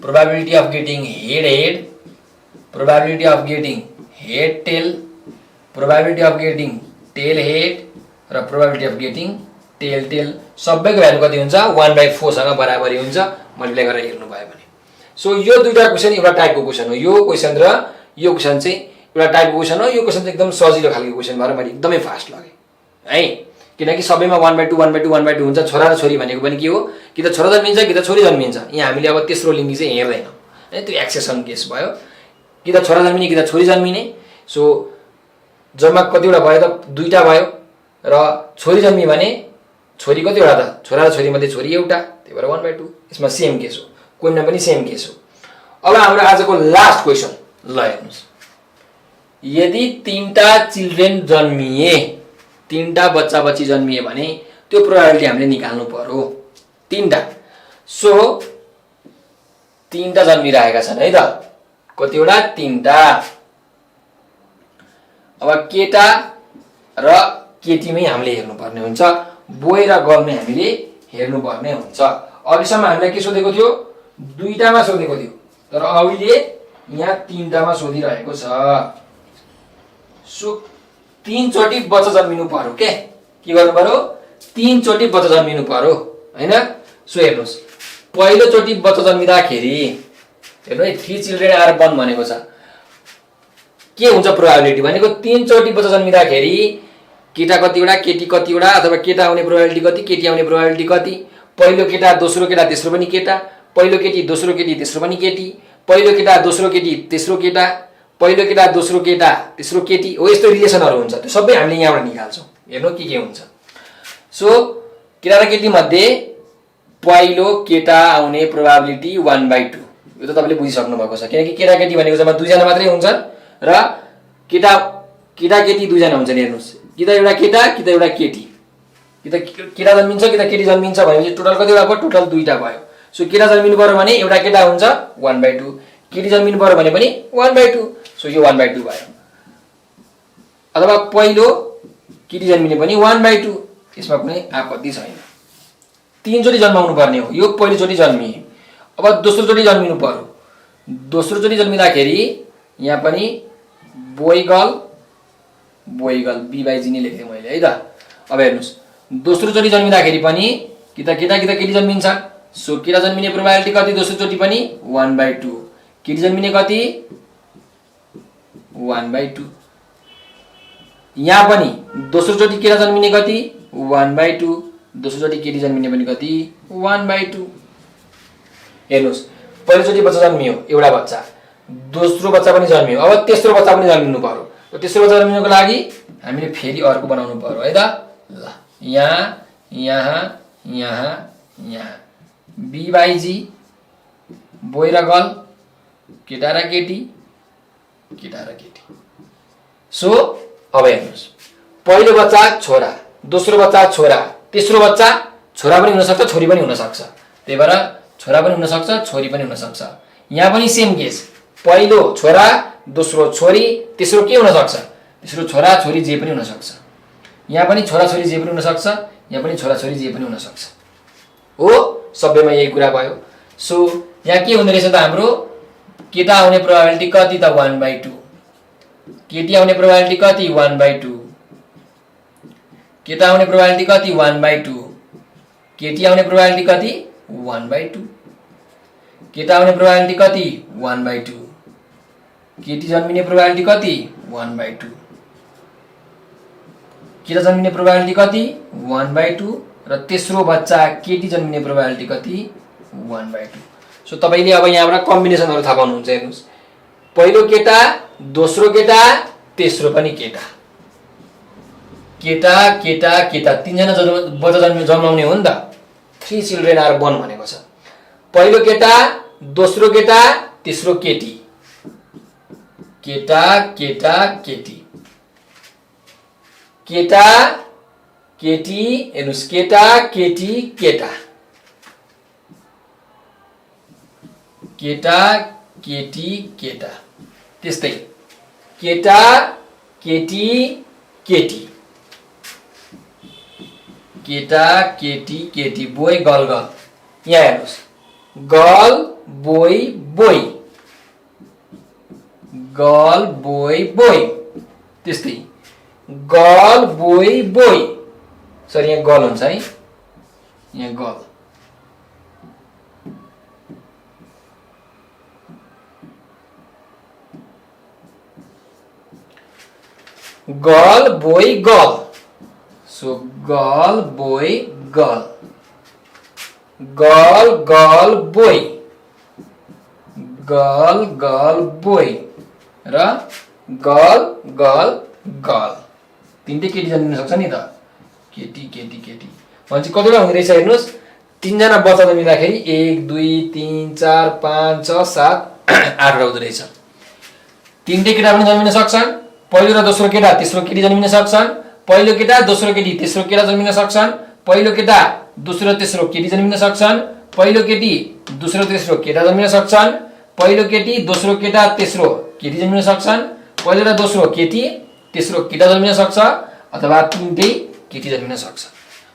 probability of getting head head, probability of getting head tail, probability of getting tail head र probability of getting tail tail सबैको भ्यालु कति हुन्छ 1/4 सँग बराबरी हुन्छ मल्टिप्लाई गरेर हेर्नु भयो भने। सो यो दुईटा क्वेशन एउटा टाइपको क्वेशन हो। यो क्वेशन र यो क्वेशन चाहिँ एउटा टाइपको क्वेशन हो। यो क्वेशन चाहिँ एकदम सजिलो खालको क्वेशन भएर मैले एकदमै फास्ट लगे है, किनकि सबैमा 1/2 1/2 1/2 हुन्छ। छोरा र छोरी भनेको पनि के हो, कि त छोरा जन्मिन्छ कि त छोरी जन्मिन्छ। यहाँ हामीले अब तेस्रो लिङ्गी चाहिँ हेर्दैन है, त्यो एक्सेप्सन केस भयो। कि त छोरा जन्मिने कि त छोरी जन्मिने। सो जम्मा कतिवटा भयो त दुईटा भयो, र छोरी जन्मी भने छोरी कतिवटा त, छोरा र छोरी मध्ये छोरी एउटा, त्यही भएर 1/2। यसमा सेम केस हो, कोइनमा पनि सेम केस हो। अब हाम्रो आजको लास्ट क्वेसन ल हेर्नुस्, यदि 3टा चिल्ड्रेन जन्मिए, 3टा बच्चा बच्ची जन्मिए भने त्यो प्रोबेबिलिटी हामीले निकाल्नु पर्यो। 3टा, सो 3टा जन्मिरहेका छन् है त, कतिवटा 3टा। अब केटा र केटीमै हामीले हेर्नुपर्ने हुन्छ, बोय र गर्लमै हामीले हेर्नुपर्ने हुन्छ। अघिसम्म हामीलाई के सोधेको थियो, 2टामा सोधेको थियो, तर अहिले यहाँ 3टामा सोधिरहेको छ। सो 3 चोटि बच्चा जन्मिनु पर्यो, के गर्नु पर्यो, 3 चोटि बच्चा जन्मिनु पर्यो हैन। सो हेर्नुस्, पहिलो चोटि बच्चा जन्मिँदाखेरि हेर्नु है, 3 चिल्ड्रेन आर बर्न भनेको छ, के हुन्छ प्रोबेबिलिटी भनेको 3 चोटि बच्चा जन्मिँदाखेरि केटा कतिवटा केटी कतिवटा, अथवा केटा आउने प्रोबेबिलिटी कति केटी आउने प्रोबेबिलिटी कति, पहिलो केटा दोस्रो केटा तेस्रो पनि केटा, पहिलो केटी दोस्रो केटी तेस्रो पनि केटी, पहिलो केटा दोस्रो केटी तेस्रो केटा, पहिलो केटा दोस्रो केटा तेस्रो केटी हो। यस्तो रिलेसनहरु हुन्छ, त्यो सबै हामीले यहाँबाट निकाल्छौं। हेर्नु के हुन्छ। सो केटा र केटी मध्ये पहिलो केटा आउने प्रोबेबिलिटी 1/2, यो त तपाईले बुझिसक्नु भएको छ, किनकि केटा केटी भनेको जम्मा 2 जना मात्रै हुन्छन् र केटा केटी 2 जना हुन्छन्। हेर्नुस्, कि त एउटा केटा कि त एउटा केटी, कि त केटा जन्मिन्छ कि त केटी जन्मिन्छ भनेपछि टोटल कतिवटा भयो, टोटल 2टा भयो। सो केटा जन्मिनु पर्यो भने एउटा केटा हुन्छ 1/2, केटी जन्मिनु पर्यो भने पनि 1/2। सो यो 1/2 भयो। अथवा पहिलो केटी जन्मिने पनि 1/2, यसमा कुनै आपत्ति छैन। 3 चोटि जन्माउनु पर्ने हो, यो पहिलो चोटि जन्मिए। अब दोस्रो चोटि जन्मिनु पर्यो, दोस्रो चोटि जन्मिँदाखेरि यहाँ पनि बोय गर्ल B/G नै लेखे मैले है त। अब हेर्नुस्, दोस्रो चोटि जन्मिँदाखेरि पनि कि त केटा कि त केटी जन्मिन्छ। सो केटा जन्मिने प्रोबेबिलिटी कति दोस्रो चोटि पनि 1/2, केटी जन्मिने कति 1/2। यहाँ पनि दोस्रो चोटि केटा जन्मिने कति 1/2, दोस्रो चोटि केटी जन्मिने पनि कति 1/2। हेर्नुस्, पहिलो चोटि बच्चा जन्मियो एउटा बच्चा, दोस्रो बच्चा पनि जन्मियो, अब तेस्रो बच्चा पनि जन्मिनु पर्यो। तेस्रो बच्चा जन्मिनको लागि हामीले फेरि अर्को बनाउनु पर्यो है त। ल यहाँ B/G, बोय र गर्ल, केटा र केटी। सो अब हेर्नुस्, पहिलो बच्चा छोरा, दोस्रो बच्चा छोरा, तेस्रो बच्चा छोरा पनि हुन सक्छ छोरी पनि हुन सक्छ, त्यही भएर छोरा पनि हुन सक्छ छोरी पनि हुन सक्छ। यहाँ पनि सेम केस, पहिलो छोरा दोस्रो छोरी तेस्रो के हुन सक्छ, तेस्रो छोरा छोरी जे पनि हुन सक्छ। यहाँ पनि छोरा छोरी जे पनि हुन सक्छ, यहाँ पनि छोरा छोरी जे पनि हुन सक्छ हो, सबैमा यही कुरा भयो। सो यहाँ के हुँदै रहेछ त, हाम्रो केटा आउने प्रोबेबिलिटी कति त 1/2, केटी आउने प्रोबेबिलिटी कति 1/2, केटा आउने प्रोबेबिलिटी कति 1/2, केटी आउने प्रोबेबिलिटी कति 1/2, केटा आउने प्रोबेबिलिटी कति 1/2, केटी जन्मिने प्रोबेबिलिटी कति 1/2, केटा जन्मिने प्रोबेबिलिटी कति 1/2, र तेस्रो बच्चा केटी जन्मिने प्रोबेबिलिटी कति 1/2। सो तपाईले अब यहाँबाट कम्बिनेसनहरु थाहा पाउनुहुन्छ। हेर्नुस्, पहिलो केटा दोस्रो केटा तेस्रो पनि केटा, केटा केटा केटा 3 जना बच्चा जन्माउने हो नि त। 3 चिल्ड्रेन आर बर्न भनेको छ, पहिलो केटा दोस्रो केटा तेस्रो केटी, केटा केटा केटी, केटा केटी। हेर्नुस्, केटा केटी केटा, केटा केटी केटा, त्यस्तै केटा केटी केटी, केटा केटी केटी, बोय गर्ल गर्ल। यहाँ हेर्नुस्, girl boy boy, girl boy boy, त्यस्तै गर्ल बोय बोय, सरी यहाँ गल हुन्छ है, यहाँ गल। Girl boy girl, so girl boy girl, girl girl boy, girl girl boy र गर्ल गर्ल गर्ल। तीनटै केटी जन्मिन सक्छ नि त, केटी केटी केटी। भने चाहिँ कतिवटा हुँदो रहेछ हेर्नुहोस्, 3 जना बच्चा जन्मिँदाखेरि 1 2 3 4 5 6 7 8 हुँदो रहेछ। तीनटै केटा पनि जन्मिन सक्छन्, पहिलो र दोस्रो केटा तेस्रो केटी जन्मिन सक्छन्, पहिलो केटा दोस्रो केटी तेस्रो केटा जन्मिन सक्छन्, पहिलो केटा दोस्रो तेस्रो केटी जन्मिन सक्छन्, पहिलो केटी दोस्रो तेस्रो केटा जन्मिन सक्छन्, पहिलो केटी दोस्रो केटा तेस्रो केटी जन्मिन सक्छन्, पहिलो र दोस्रो केटी तेस्रो केटा जन्मिन सक्छ, अथवा तीनटै केटी जन्मिन सक्छ।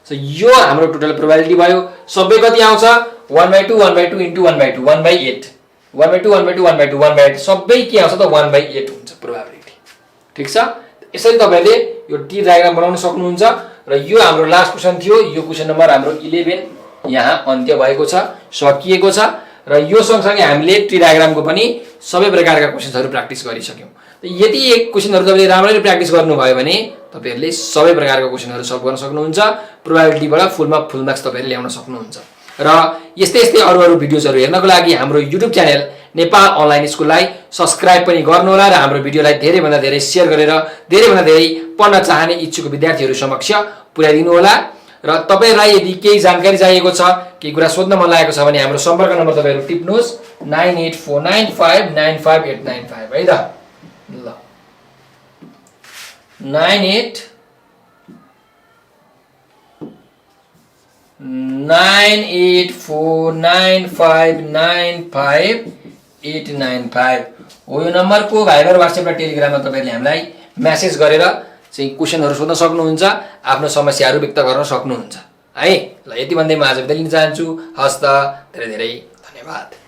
सो यो हाम्रो टोटल प्रोबेबिलिटी भयो। सबै कति आउँछ 1/2 1/2 इन्टु 1/2 1/8, 1/2 1/2 1/2 1/8 सबै के आउँछ त 1/8 हुन्छ प्रोबेबिलिटी। ठिक छ, यसरी तपाईहरुले यो टी डायग्राम बनाउन सक्नुहुन्छ। र यो हाम्रो लास्ट क्वेशन थियो, यो क्वेशन नम्बर हाम्रो 11 यहाँ अन्त्य भएको छ, सकिएको छ। र यो सँगसँगै हामीले ट्री डायग्रामको पनि सबै प्रकारका क्वेशनहरु प्र्याक्टिस गरिसक्यौं। यदि एक क्वेशनहरु तपाईले राम्ररी प्र्याक्टिस गर्नुभयो भने तपाईहरुले सबै प्रकारका क्वेशनहरु सल्भ गर्न सक्नुहुन्छ, प्रोबेबिलिटीबाट फुलमा फुल मार्क्स तपाईहरुले ल्याउन सक्नुहुन्छ। र यस्तै यस्तै अरु भिडियोजहरु हेर्नको लागि हाम्रो युट्युब च्यानल नेपाल अनलाइन स्कुललाई सब्स्क्राइब पनि गर्नुहोला र हाम्रो भिडियोलाई धेरै भन्दा धेरै शेयर गरेर धेरै भन्दा धेरै पढ्न चाहने इच्छुक विद्यार्थीहरु समक्ष पुर्याइदिनु होला। र तपाईहरुलाई यदि केही जानकारी चाहिएको छ, केही कुरा सोध्न मन लागेको छ भने हाम्रो सम्पर्क नम्बर तपाईहरु टिप्नुस् 9849595895 है त। ल 9849595895 हो यो नम्बरको भाइबर व्हाट्सएप र टेलिग्राममा तपाईहरुले हामीलाई मेसेज गरेर चाहिँ क्वेशनहरु सोध्न सक्नुहुन्छ, आफ्नो समस्याहरु व्यक्त गर्न सक्नुहुन्छ है। ल यति भन्दै म आज बिदा लिन चाहन्छु। हस्त धेरै धेरै धन्यवाद।